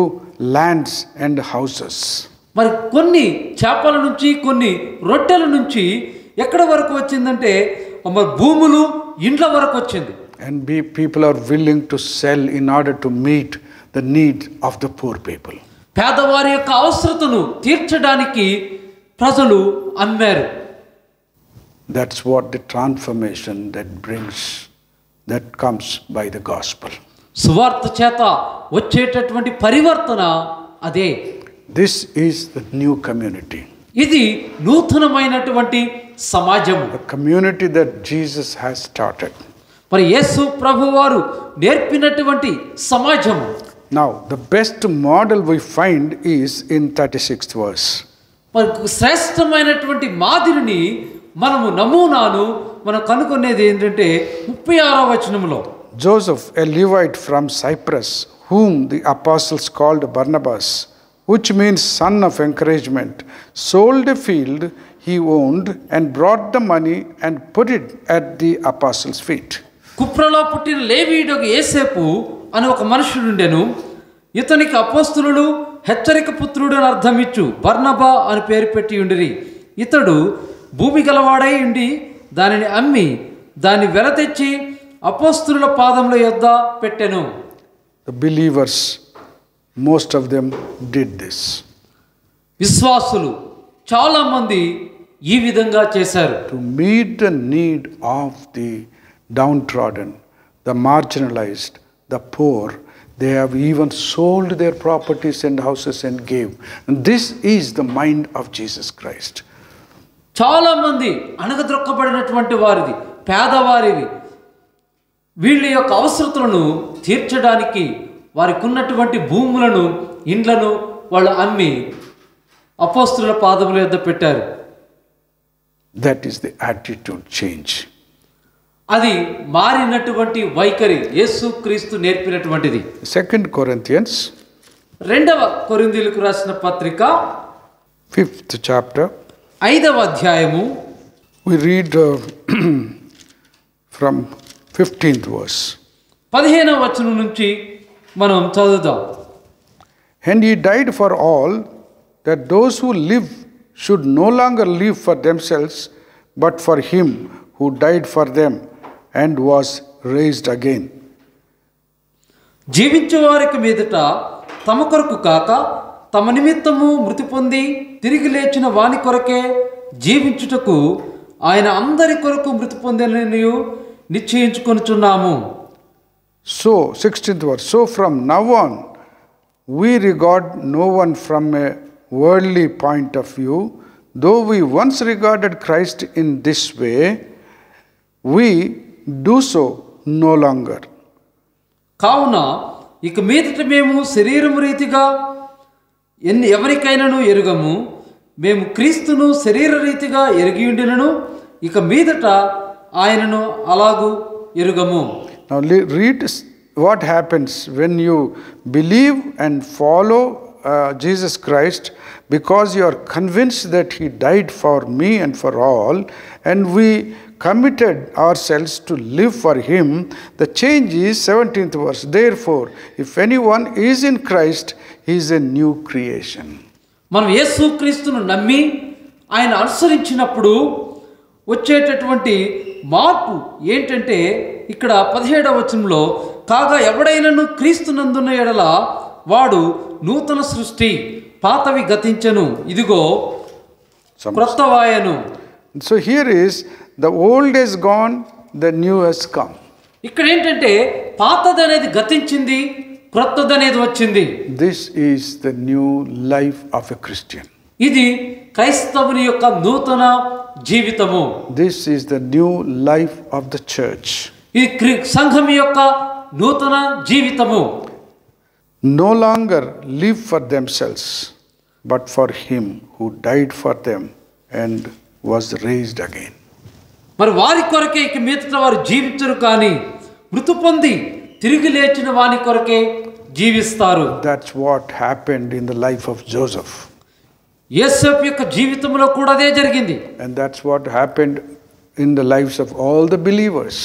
lands and houses. మరి కొన్ని చేపల నుంచి కొన్ని రొట్టెల నుంచి ఎక్కడ వరకు వచ్చిందంటే మరి భూములు ఇండ్ల వరకు వచ్చింది. And people are willing to sell in order to meet the need of the poor people. పేదవారి యొక్క అవసరతను తీర్చడానికి ప్రజలు అమ్మారు. That's what the transformation that comes by the gospel. సువార్త చేత వచ్చేటటువంటి పరివర్తన అదే. This is the new community. ఇది నూతనమైనటువంటి సమాజం. The community that Jesus has started. మరి యేసు ప్రభువారు నేర్పినటువంటి సమాజం. Now, the best model we find is in 36th verse. మరి శ్రేష్టమైనటువంటి మాదిరిని మనము నమూనాను మనం కనుగొనేది ఏంటంటే 36వ వచనంలో, Joseph, a Levite from Cyprus, whom the apostles called Barnabas, which means son of encouragement, sold a field he owned and brought the money and put it at the apostles' feet. కుప్రలో పుట్టిన లేవీయుడగు యేసేపు అని ఒక మనుషుడుండెను. ఇతనికి అపోస్తులు హెచ్చరిక పుత్రుడు అని అర్థమిచ్చు బర్నబా అని పేరు పెట్టి ఉండిరి. ఇతడు భూమి గలవాడై ఉండి దానిని అమ్మి దాన్ని వెల తెచ్చి అపోస్తుల పాదముల యొద్ద పెట్టెను. The believers, most of them did this. విశ్వాసులు చాలా మంది ఈ విధంగా చేశారు. To meet the need of the downtrodden, the marginalized, the poor, they have even sold their properties and houses and gave. And this is the mind of Jesus Christ. చాలా మంది అణగద్రొక్కబడినటువంటి వారిది, పేదవారివి, వీళ్ళ యొక్క అవసరతలను తీర్చడానికి వారికి ఉన్నటువంటి భూములను, ఇండ్లను వాళ్ళు అమ్మి అపోస్తుల పాదముల యొద్ద పెట్టారు. That is the attitude change. అది మారినటువంటి వైఖరి యేసుక్రీస్తు నేర్పినటువంటిది. 2 Corinthians, 2వ కొరింథీయులకు రాసిన పత్రిక 5th chapter, 5వ అధ్యాయము, we read from 15th verse. 15వ వచనం నుంచి మనం చదువుదాం. And he died for all, that those who live should no longer live for themselves, but for him who died for them and was raised again. జీవించే వారికి మీదట తమ కొరకు కాక తమ నిమిత్తము మృతి పొంది తిరిగి లేచిన వాని కొరకే జీవించుటకు ఆయన అందరి కొరకు మృతి పొందనని నిశ్చయించుకొనుచున్నాము. So, 16th verse, so from now on, we regard no one from a worldly point of view, though we once regarded Christ in this way, we do so no longer. కావున ఇక మీదట మేము శరీరము రీతిగా ఎవరికైనాను ఎరుగము. మేము క్రీస్తును శరీర రీతిగా ఎరిగి ఉండినను ఇక మీదట ఆయనను అలాగూ ఎరుగము. Now read what happens when you believe and follow Jesus Christ, because you are convinced that he died for me and for all, and we committed ourselves to live for him. The change is 17th verse. Therefore, if anyone is in Christ, he is a new creation. మనం యేసుక్రీస్తును నమ్మి ఆయన అనుసరించినప్పుడు వచ్చేటటువంటి మార్పు ఏంటంటే ఇక్కడ 17వ వచనంలో, కాగా ఎవడైనను క్రీస్తునందున్న ఎడల వాడు నూతన సృష్టి, పాతవి గతించెను, ఇదిగో క్రొత్తవాయెను. So here is the old is gone, the new has come. ఇక్కడ ఏంటంటే పాతది అనేది గతించింది, క్రొత్తది అనేది వచ్చింది. This is the new life of a Christian. ఇది క్రైస్తవుని యొక్క నూతన జీవితము. This is the new life of the church. ఇది సంఘం యొక్క నూతన జీవితము. No longer live for themselves, but for him who died for them and was raised again. మరి వారి కొరకే ఇక మీదట వారు జీవించరు, కానీ మృతి పొంది తిరిగి లేచిన వాని కొరకే జీవిస్తారు. That's what happened in the life of Joseph. యోసేపు యొక్క జీవితంలో కూడా అదే జరిగింది. And that's what happened in the lives of all the believers.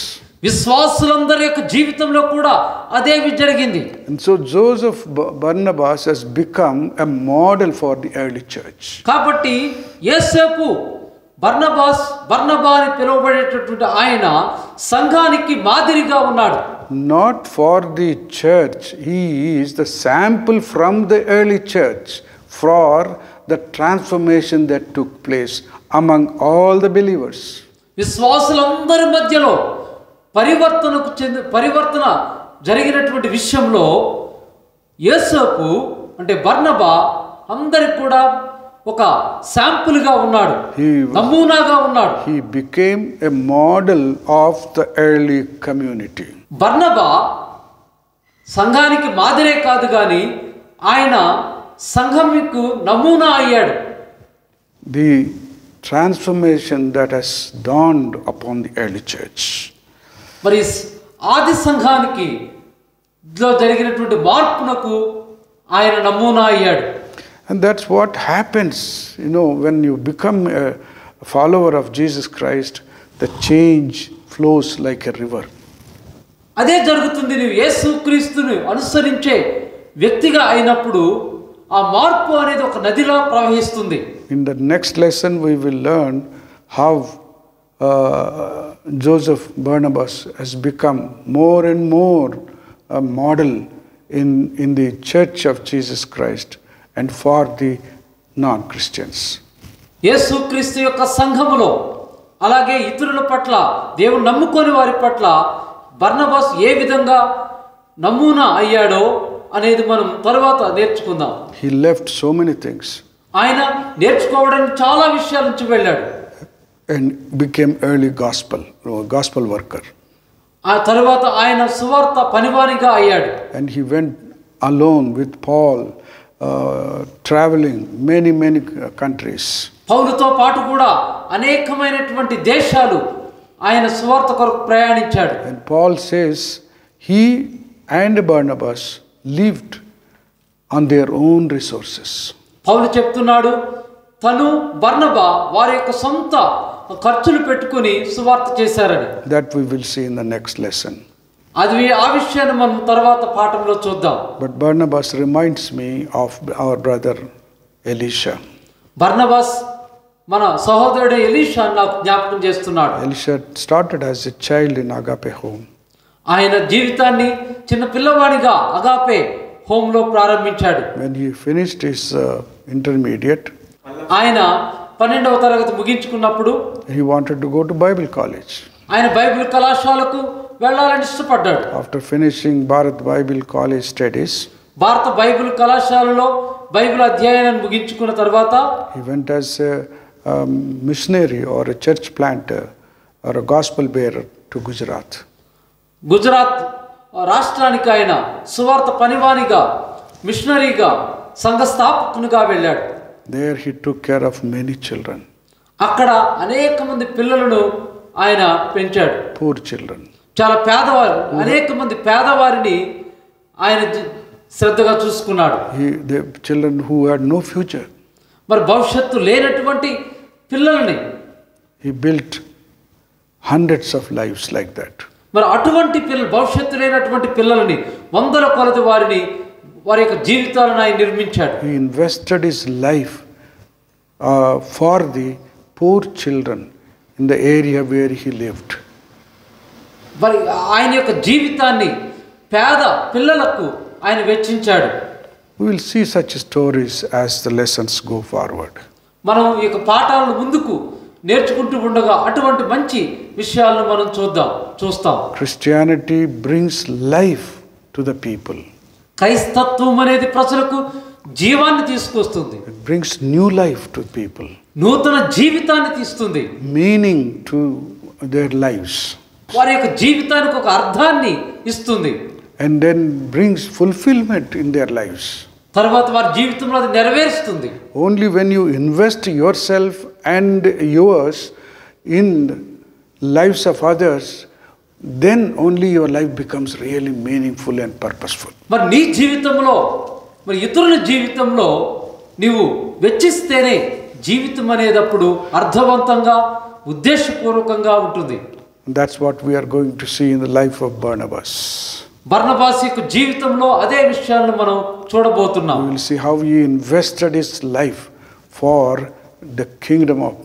విశ్వాసులందరి యొక్క జీవితంలో కూడా అదే జరిగింది. And so Joseph Barnabas has become a model for the early church. కాబట్టి యోసేపు బర్నబా అని పిలువబడేటటువంటి ఆయన సంఘానికి మాదిరిగా ఉన్నాడు. Not for the church, he is the sample from the early church for the transformation that took place among all the believers. విశ్వాసులందరి మధ్యలో పరివర్తన జరిగినటువంటి విషయంలో యోసేపు అంటే బర్నబా అందరికి కూడా ఒక శాంపుల్గా ఉన్నాడు, నమూనాగా ఉన్నాడు. He became a model of the early community. బర్నబా సంఘానికి మాదిరే కాదు కానీ ఆయన సంఘంకు నమూనా అయ్యాడు. The transformation that has dawned upon the early church. మరి ఆది సంఘానికి జరిగినటువంటి మార్పునకు ఆయన నమూనా అయ్యాడు. And that's what happens, when you become a follower of Jesus Christ, the change flows like a river. అదే జరుగుతుంది. నీవు యేసుక్రీస్తుని అనుసరించే వ్యక్తిగా అయినప్పుడు ఆ మార్పు అనేది ఒక నదిలా ప్రవహిస్తుంది. In the next lesson we will learn how Joseph Barnabas has become more and more a model in the church of Jesus Christ and for the non-Christians. యేసుక్రీస్తు యొక్క సంఘములో అలాగే ఇతరుల పట్ల దేవుని నమ్ముకొని వారి పట్ల బర్నబాస్ ఏ విధంగా నమూనా అయ్యాడో అనేది మనం తర్వాత నేర్చుకుందాం. He left so many things. ఆయన నేర్చుకోవడానికి చాలా విషయాల నుంచి వెళ్ళాడు. And became early gospel worker. ఆ తర్వాత ఆయన సువార్త పనివానిగా అయ్యాడు. And he went alone with Paul, traveling many countries. పౌలుతో పాటు కూడా అనేకమైనటువంటి దేశాలు ఆయన సువార్త కొరకు ప్రయాణించాడు. And Paul says he and Barnabas lived on their own resources. పౌలు చెప్తున్నాడు, తను బర్నబా వారి యొక్క సొంత ఖర్చులు పెట్టుకుని సువార్త చేశారని. That we will see in the next lesson. అది ఆ విషయాన్ని మనం తర్వాత పాఠంలో చూద్దాం. But Barnabas reminds me of our brother Elisha. Barnabas మన సహోదరుడు ఎలీషా నాకు జ్ఞాపకం చేస్తున్నాడు. Elisha started as a child in Agape home. ఆయన జీవితాన్ని చిన్న పిల్లవాడిగా అగాపే హోంలో ప్రారంభించాడు. When he finished his intermediate, ఆయన 12వ తరగతి ముగించుకున్నప్పుడు he wanted to go to Bible college. ఆయన బైబిల్ కళాశాలకు వెళ్ళాలని ఇష్టపడ్డాడు. After finishing Bharat Bible College studies, భారత బైబిల్ కళాశాలలో బైబిల్ అధ్యయనాన్ని ముగించుకున్న తర్వాత he went as a missionary or a church planter or a gospel bearer to Gujarat. Gujarat రాష్ట్రానికి ఆయన సువార్త పనివానిగా మిషనరీగా సంఘ స్థాపకునిగా వెళ్ళాడు. There he took care of many children. అక్కడ అనేక మంది పిల్లలను ఆయన పెంచాడు. Poor children. చాలా పేదవారు, అనేక మంది పేదవారిని ఆయన శ్రద్ధగా చూసుకున్నాడు. The children who had no future. మరి భవిష్యత్తు లేనటువంటి పిల్లల్ని He built hundreds of lives like that. మరి అటువంటి భవిష్యత్తు లేనటువంటి పిల్లలని వందల కొలది వారిని వారి యొక్క జీవితాలను ఆయన నిర్మించాడు. He invested his life for the poor children in the area where he lived. మరి ఆయన యొక్క జీవితాన్ని పేద పిల్లలకు ఆయన వెచ్చించాడు. We will see such stories as the lessons go forward. మనం ఈ యొక్క పాఠాలను ముందుకు నేర్చుకుంటూ ఉండగా అటువంటి మంచి విషయాలను మనం చూస్తాం. Christianity brings life to the people. క్రైస్తత్వం అనేది ప్రజలకు జీవాన్ని తీసుకొస్తుంది. It brings new life to people. నూతన జీవితాన్ని తీస్తుంది. Meaning to their lives. వారి యొక్క జీవితానికి ఒక అర్థాన్ని ఇస్తుంది. And then brings fulfillment in their lives. తర్వాత వారి జీవితంలో అది నెరవేరుస్తుంది. Only when you invest yourself and yours in lives of others, then only your life becomes really meaningful and purposeful. మరి నీ జీవితంలో మరి ఇతరుల జీవితంలో నీవు వెచ్చిస్తేనే జీవితం అనేటప్పుడు అర్థవంతంగా ఉద్దేశపూర్వకంగా ఉంటుంది. That's what we are going to see in the life of Barnabas. Barnabas యొక్క జీవితంలో అదే విషయాలను మనం చూడబోతున్నాం. We will see how he invested his life for the kingdom of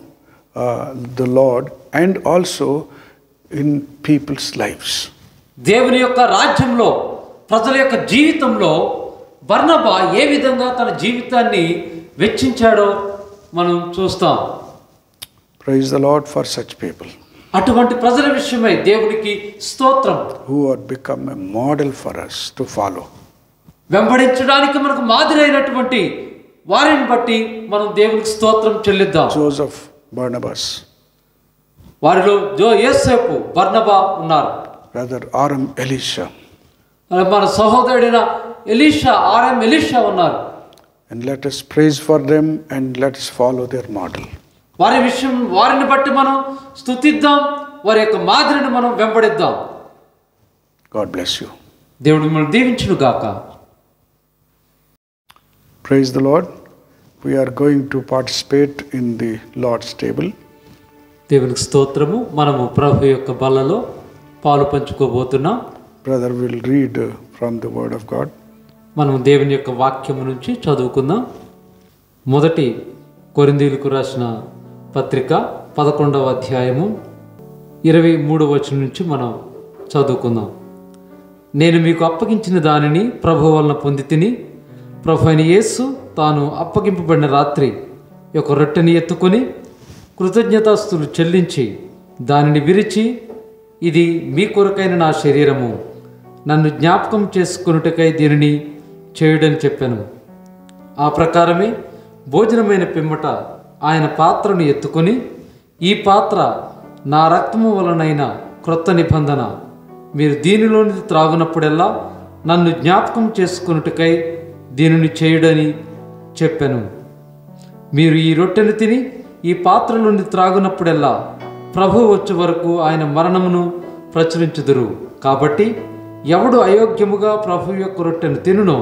the Lord and also in people's lives. దేవుని యొక్క రాజ్యంలో ప్రజల యొక్క జీవితంలో బర్నబా ఏ విధంగా తన జీవితాన్ని వెచ్చించాడో మనం చూస్తాం. Praise the Lord for such people. అటువంటి ప్రజల విషయమై దేవునికి స్తోత్రం. who are become a model for us to follow. వెంబడించడానికి మనకు మాదిరి అయినటువంటి వారిని బట్టి మనం దేవునికి స్తోత్రం చెల్లిద్దాం. Joseph, Barnabas, వారిలో యోసేపు, బర్నబా ఉన్నారు. brother R.M. Elisha, మన సహోదరుడైన ఎలీషా, ఆర్ఎం ఎలీషా ఉన్నారు. and let us praise for them and let us follow their model. వారిని బట్టి మనం స్తుతిద్దాం, వారి యొక్క మాదిరిని మనం వెంబడిద్దాం. God bless you. దేవుడు మిమ్మల్ని దీవించును గాక. Praise the Lord. We are going to participate in the Lord's table. దేవునికి స్తోత్రము. మనము ప్రభు యొక్క బల్లలో పాలు పంచుకోబోతున్నాం. Brother will read from the Word of God. మనం దేవుని యొక్క వాక్యము నుంచి చదువుకుందాం. మొదటి కొరింథీయులకు రాసిన పత్రిక 11వ అధ్యాయము 23వ వచనం నుంచి మనం చదువుకుందాం. నేను మీకు అప్పగించిన దానిని ప్రభు వలన పొంది తిని, ప్రభు అయిన యేసు తాను అప్పగింపబడిన రాత్రి ఒక రొట్టెని ఎత్తుకొని కృతజ్ఞతాస్తులు చెల్లించి దానిని విరిచి, ఇది మీ కొరకైన నా శరీరము, నన్ను జ్ఞాపకం చేసుకొనుటకై దీనిని చేయుడని చెప్పాను. ఆ ప్రకారమే భోజనమైన పిమ్మట ఆయన పాత్రను ఎత్తుకొని, ఈ పాత్ర నా రక్తము వలనైన క్రొత్త నిబంధన, మీరు దీనిలోని త్రాగునప్పుడెల్లా నన్ను జ్ఞాపకం చేసుకొనుటకై దీనిని చేయుడని చెప్పాను. మీరు ఈ రొట్టెను తిని ఈ పాత్రలోని త్రాగునప్పుడెల్లా ప్రభు వచ్చే వరకు ఆయన మరణమును ప్రచురించుదురు. కాబట్టి ఎవడు అయోగ్యముగా ప్రభు యొక్క రొట్టెను తినునో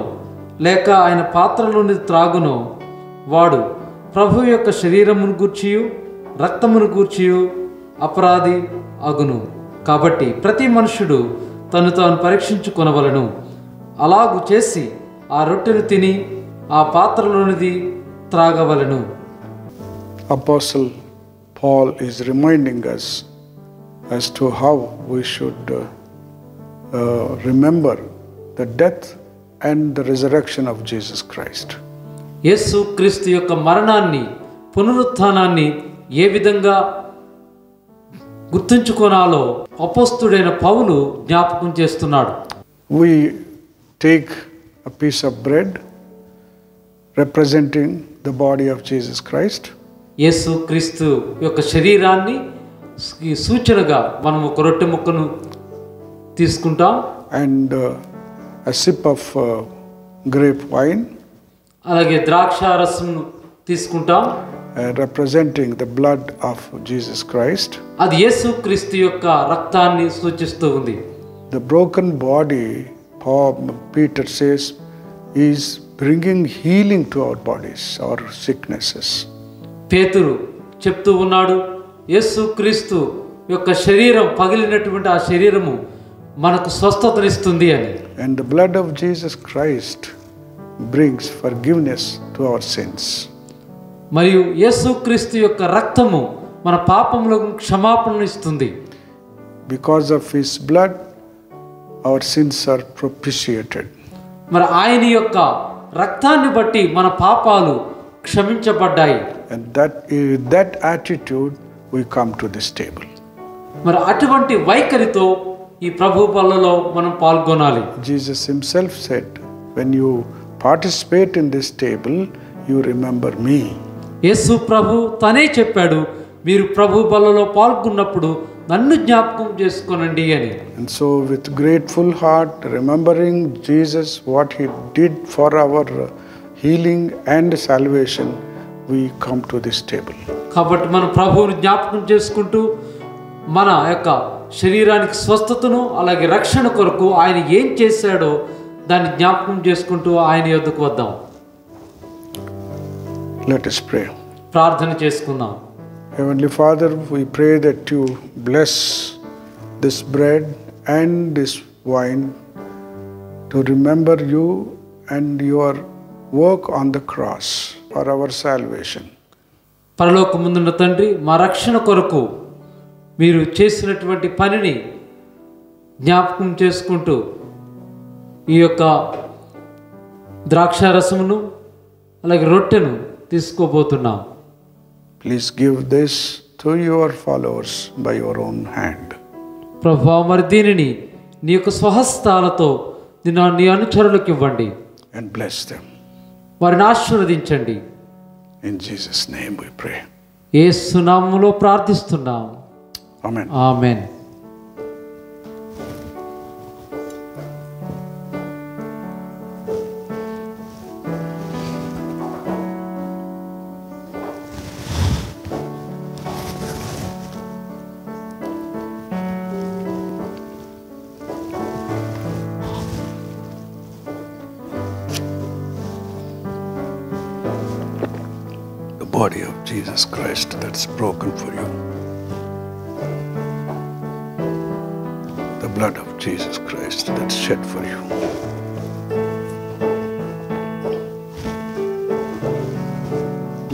లేక ఆయన పాత్రలోని త్రాగునో వాడు ప్రభు యొక్క శరీరమును గూర్చియు రక్తమును గూర్చియు అపరాధి అగును. కాబట్టి ప్రతి మనుషుడు తను తాను పరీక్షించుకొనవలను. అలాగు చేసి ఆ రొట్టెను తిని ఆ పాత్రలోనిది త్రాగవలను. Apostle Paul is reminding us as to how we should remember the death and the resurrection of Jesus Christ. యేసు క్రీస్తు యొక్క మరణాన్ని, పునరుత్థానాన్ని ఏ విధంగా గుర్తుంచుకోనాలో అపోస్తుడైన పౌలు జ్ఞాపకం చేస్తున్నాడు. We take a piece of bread representing the body of Jesus Christ. యేసు క్రీస్తు యొక్క శరీరాన్ని సూచనగా మనం ఒక రొట్టె ముక్కను తీసుకుంటాం. And a sip of grape wine, అలాగే ద్రాక్ష రసం తీసుకుంటాం. representing the blood of Jesus Christ. అది యేసు క్రీస్తు యొక్క రక్తాన్ని సూచిస్తూ ఉంది. The broken body, Peter says, is bringing healing to our bodies, our sicknesses. పేతురు చెప్తూ ఉన్నాడు, యేసు క్రీస్తు యొక్క శరీరం పగిలినటువంటి ఆ శరీరము మనకు స్వస్థతనిస్తుంది అని. And the blood of Jesus Christ brings forgiveness to our sins. మరియు యేసు క్రీస్తు యొక్క రక్తము మన పాపములకు క్షమాపణను ఇస్తుంది. Because of his blood, our sins are propitiated. మరి ఆయన యొక్క రక్తాన్ని బట్టి మన పాపాలు క్షమించబడ్డాయి. And that attitude we come to this table. మరి అటువంటి వైఖరితో ఈ ప్రభు బల్లలో మనం పాల్గొనాలి. Jesus himself said, when you participate in this table, you remember me. యేసు ప్రభు తనే చెప్పాడు, మీరు ప్రభు బల్లలో పాల్గొన్నప్పుడు నన్ను జ్ఞాపకం చేసుకోనండి అని. And so with grateful heart, remembering Jesus, what he did for our healing and salvation, we come to this table. కాబట్టి మనం ప్రభువుని జ్ఞాపకం చేసుకుంటూ మన యొక్క శరీరానికి స్వస్థతను అలాగే రక్షణ కొరకు ఆయన ఏం చేశాడో దాన్ని జ్ఞాపకం చేసుకుంటూ ఆయన యొద్దకు వద్దాం. Let us pray. ప్రార్థన చేసుకుందాం. Heavenly Father, we pray that you bless this bread and this wine to remember you and your work on the cross for our salvation. పరలోకమందున్న తండ్రి, మా రక్షణ కొరకు మీరు చేసినటువంటి పనిని జ్ఞాపకం చేసుకుంటూ ఈ యొక్క ద్రాక్షారసమును అలాగే రొట్టెను తీసుకోబోతున్నాం. Please give this to your followers by your own hand. ప్రభువా మరి దీనిని నీ యొక్క స్వహస్తాలతో నీ అనుచరులకు ఇవ్వండి. And bless them. వారిని ఆశీర్వదించండి. In Jesus' name we pray. యేసు నామములో ప్రార్థిస్తున్నాం. Amen. Amen. Body of Jesus Christ that's broken for you. The blood of Jesus Christ that's shed for you.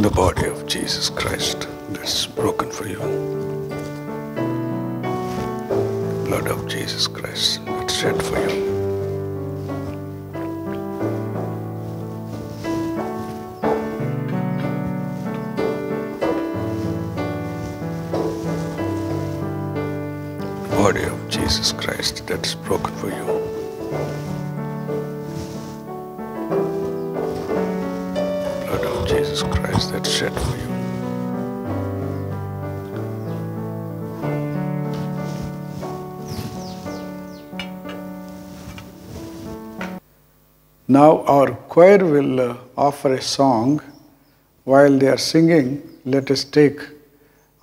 The body of Jesus Christ that's broken for you. The blood of Jesus Christ that's shed for you. Body of Jesus Christ that's broken for you. Blood of Jesus Christ that's shed for you. Now our choir will offer a song. While they are singing, let us take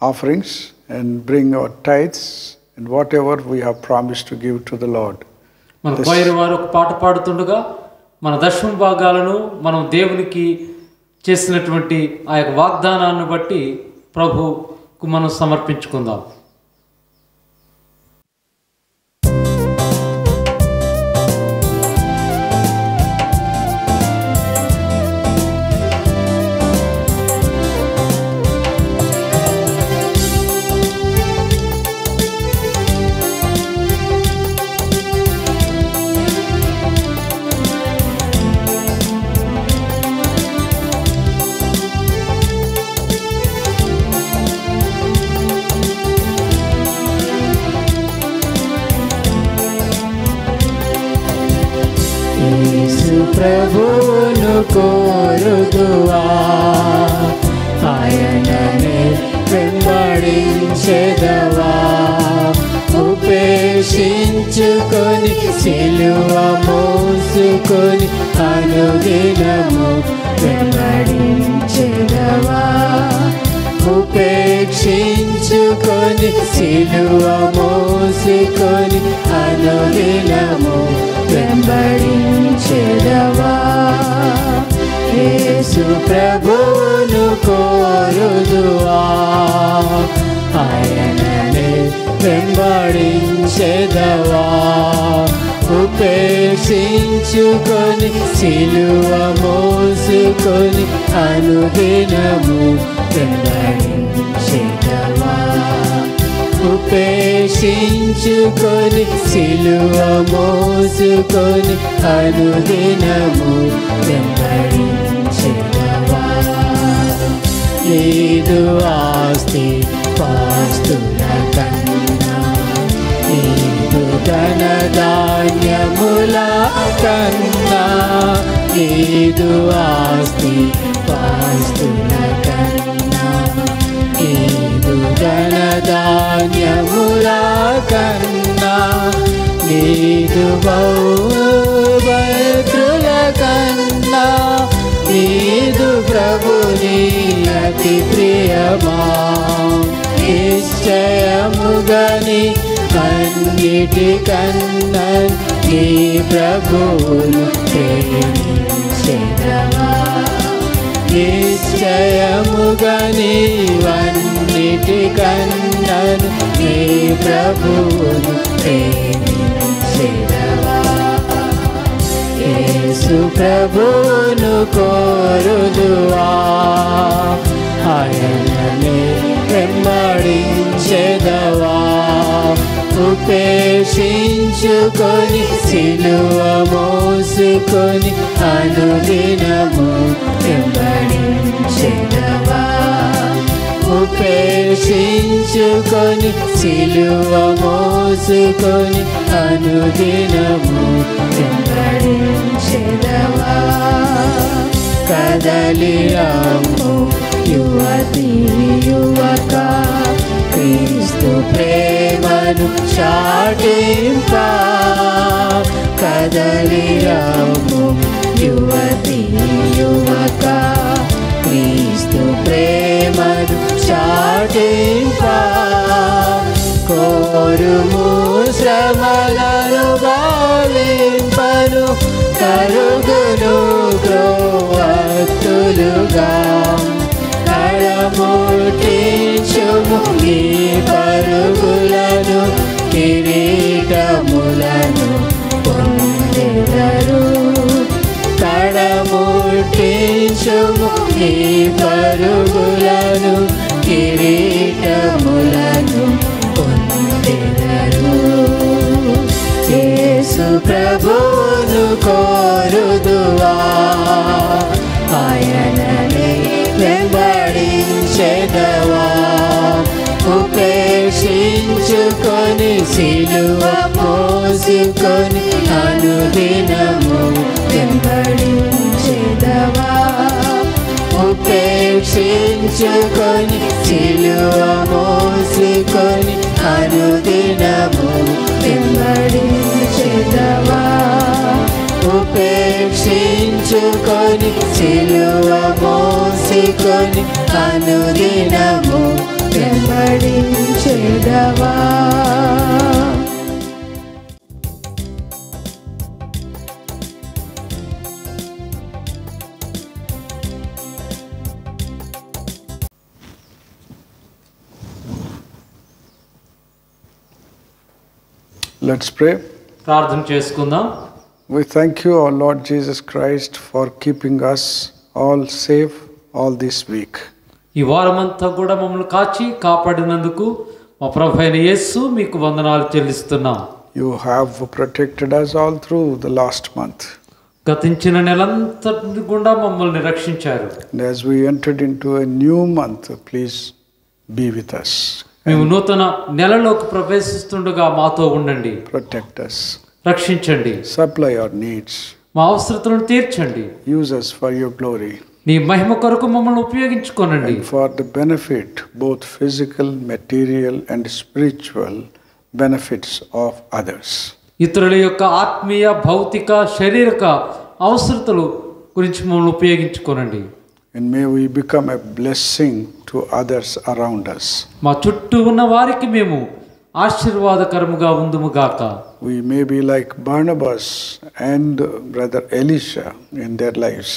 offerings and bring our tithes and whatever we have promised to give to the Lord. మన choir వారు ఒక పాట పాడుతుండగా మన దశమ భాగాలను మనం దేవునికి చేసినటువంటి ఆ యొక్క వాగ్దానాన్ని బట్టి ప్రభువుకు మనం సమర్పించుకుందాం. ప్రభువును కోరుదువా, ఆయననే వెంబడించెదవా, ఉపేక్షించుకొని సిలువ మోసుకొని అనుదినము వెంబడించెదవా, ఉపేక్షించుకొని సిలువ మోసుకొని అనుదినము వెంబడించెదవా. యేసు ప్రభువును కోరుదువా, ఆయననే వెంబడించెదవా, ఉపేక్షించుకొని సిలువ మోసుకొని అనుదినము వెంబడించెదవా, ఉపేక్షించుకొని సిలువ మోసుకొని అనుదినము వెంబడించెదవా. నీదు ఆస్తి పాస్తుల కన్నా, నీదు ధన ధాన్యముల కన్నా, నీదు ఆస్తి పాస్తుల కన్నా, నీదు ధన ధాన్యముల కన్నా, నీదు బహుభద్రుల కన్నా, నీదు ప్రభుని అతి ప్రియమా. నిశ్చయముగని అన్నిటికన్నా నీ ప్రభువును ప్రేమించెదవా, నిశ్చయముగని అన్నిటికన్నా నీ ప్రభువును ప్రేమించెదవా. యేసు ప్రభువును కోరుదువా, ఆయననే వెంబడించెదవా, ఉపేక్షించుకొని సిలువ మోసుకొని అనుదినము వెంబడించెదవా, ఉపేక్షించుకొని సిలువ మోసుకొని అనుదినము వెంబడించెదవా. కదలి రమ్ము యువతి యువక, క్రీస్తు ప్రేమను చాటింప. కదలి రమ్ము యువతి యువక, క్రీస్తు ప్రేమను చాటింప. కోరుము శ్రమలను భావింపను, కరుగును క్రోవత్తులుగా. కడముట్టించుము ఈ పరుగులను, కిరీటములను పొందెదరు. కడముట్టించుము ఈ పరుగులను, కిరీటములను పొందెదరు. యేసు ప్రభువును కోరుదువా, ఆయననే వెంబడించెదవా. ఉపేక్షించుకొని సిలువ మోసుకొని అనుదినము వెంబడించెదవా. ఉపేక్షించుకొని సిలువ మోసుకొని అనుదినము వెంబడించెదవా. ఉపేక్షించుకొని సిలువ మోసుకొని అనుదినము వెంబడించెదవా. Let's pray. ప్రార్థన చేసుకుందాం. We thank you, our Lord Jesus Christ, for keeping us all safe all this week. ఈ వారమంతా కూడా మమ్మల్ని కాపాడినందుకు మా ప్రభు అయిన యేసు మీకు వందనాలు చెల్లిస్తున్నాం. You have protected us all through the last month. గతించిన నెలంతటి గుండా మమ్మల్ని రక్షించారు. And as we entered into a new month, please be with us. మేము నూతన నెలలోకి ప్రవేశిస్తుండగా మాతో ఉండండి. Protect us. రక్షించండి. Supply our needs. మా అవసరతలను తీర్చండి. Use us for your glory. నీ మహిమ కొరకు మమ్మల్ని ఉపయోగించుకోనండి. And for the benefit, both physical, material and spiritual benefits of others. ఇతరుల యొక్క ఆత్మీయ, భౌతిక, శారీరక అవసరతలు గురించి మమ్మల్ని ఉపయోగించుకోనండి. And may we become a blessing to others around us. మా చుట్టూ ఉన్న వారికి మేము ఆశీర్వాదకరముగా ఉందుముగాక. We may be like Barnabas and brother Elisha in their lives.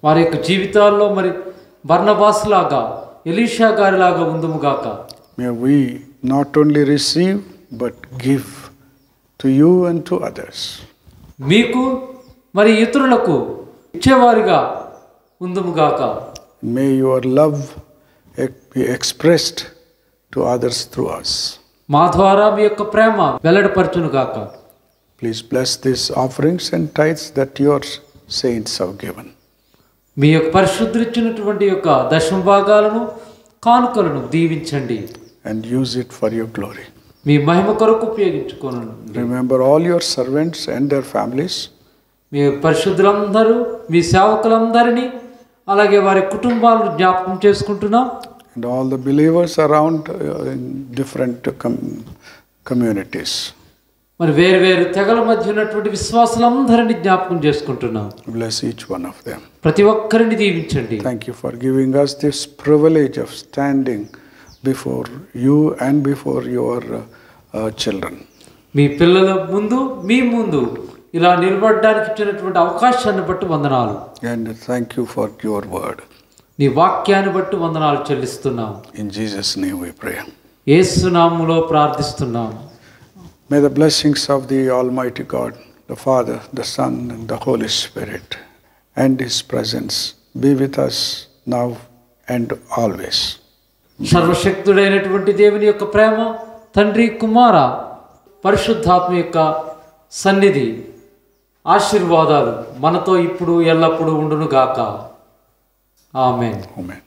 వారి యొక్క జీవితాల్లో మరి బర్నబాస్ లాగా, ఎలీషా గారి లాగా ఉందుముగాక. May we not only receive but give to you and to others. మీకు మరి ఇతరులకు ఇచ్చేవారిగా ఉందుముగాక. May your love be expressed to others through us. మా ద్వారా మీ యొక్క ప్రేమ వెల్లడిపరచునుగాక. Please bless these offerings and tithes that your saints have given. మీ యొక్క పరిశుద్ధులిచ్చినటువంటి యొక్క దశమ భాగాలను, కానుకలను దీవించండి. And use it for your glory. మీ మహిమ కొరకు ఉపయోగించుకోనండి. Remember all your servants and their families. మీ పరిశుద్ధులందరూ, మీ సేవకులందరినీ, అలాగే వారి కుటుంబాలను జ్ఞాపకం చేసుకుంటున్నాం. And all the believers around in different communities. మరి వేరు వేరు తెగల మధ్య ఉన్నటువంటి విశ్వాసులందరినీ జ్ఞాపకం చేసుకుంటున్నాం. Bless each one of them. ప్రతి ఒక్కరిని దీవించండి. Thank you for giving us this privilege of standing before you and before your children. మీ పిల్లల ముందు, మీ ముందు ఇలా నిలబడడానికి ఇచ్చినటువంటి అవకాశాన్ని బట్టి వందనాలు. And thank you for your word. నీ వాక్యాన్ని బట్టి వందనాలు చెల్లిస్తున్నాం. In Jesus' name we pray. యేసు నామములో ప్రార్థిస్తున్నాం. May the blessings of the Almighty God, the Father, the Son, and the Holy Spirit, and His presence be with us now and always. సర్వశక్తుడైనటువంటి దేవుని యొక్క ప్రేమ, తండ్రి, కుమార, పరిశుద్ధాత్మ యొక్క సన్నిధి, ఆశీర్వాదాలు మనతో ఇప్పుడు ఎల్లప్పుడూ ఉండును గాక. ఆమేన్. Amen.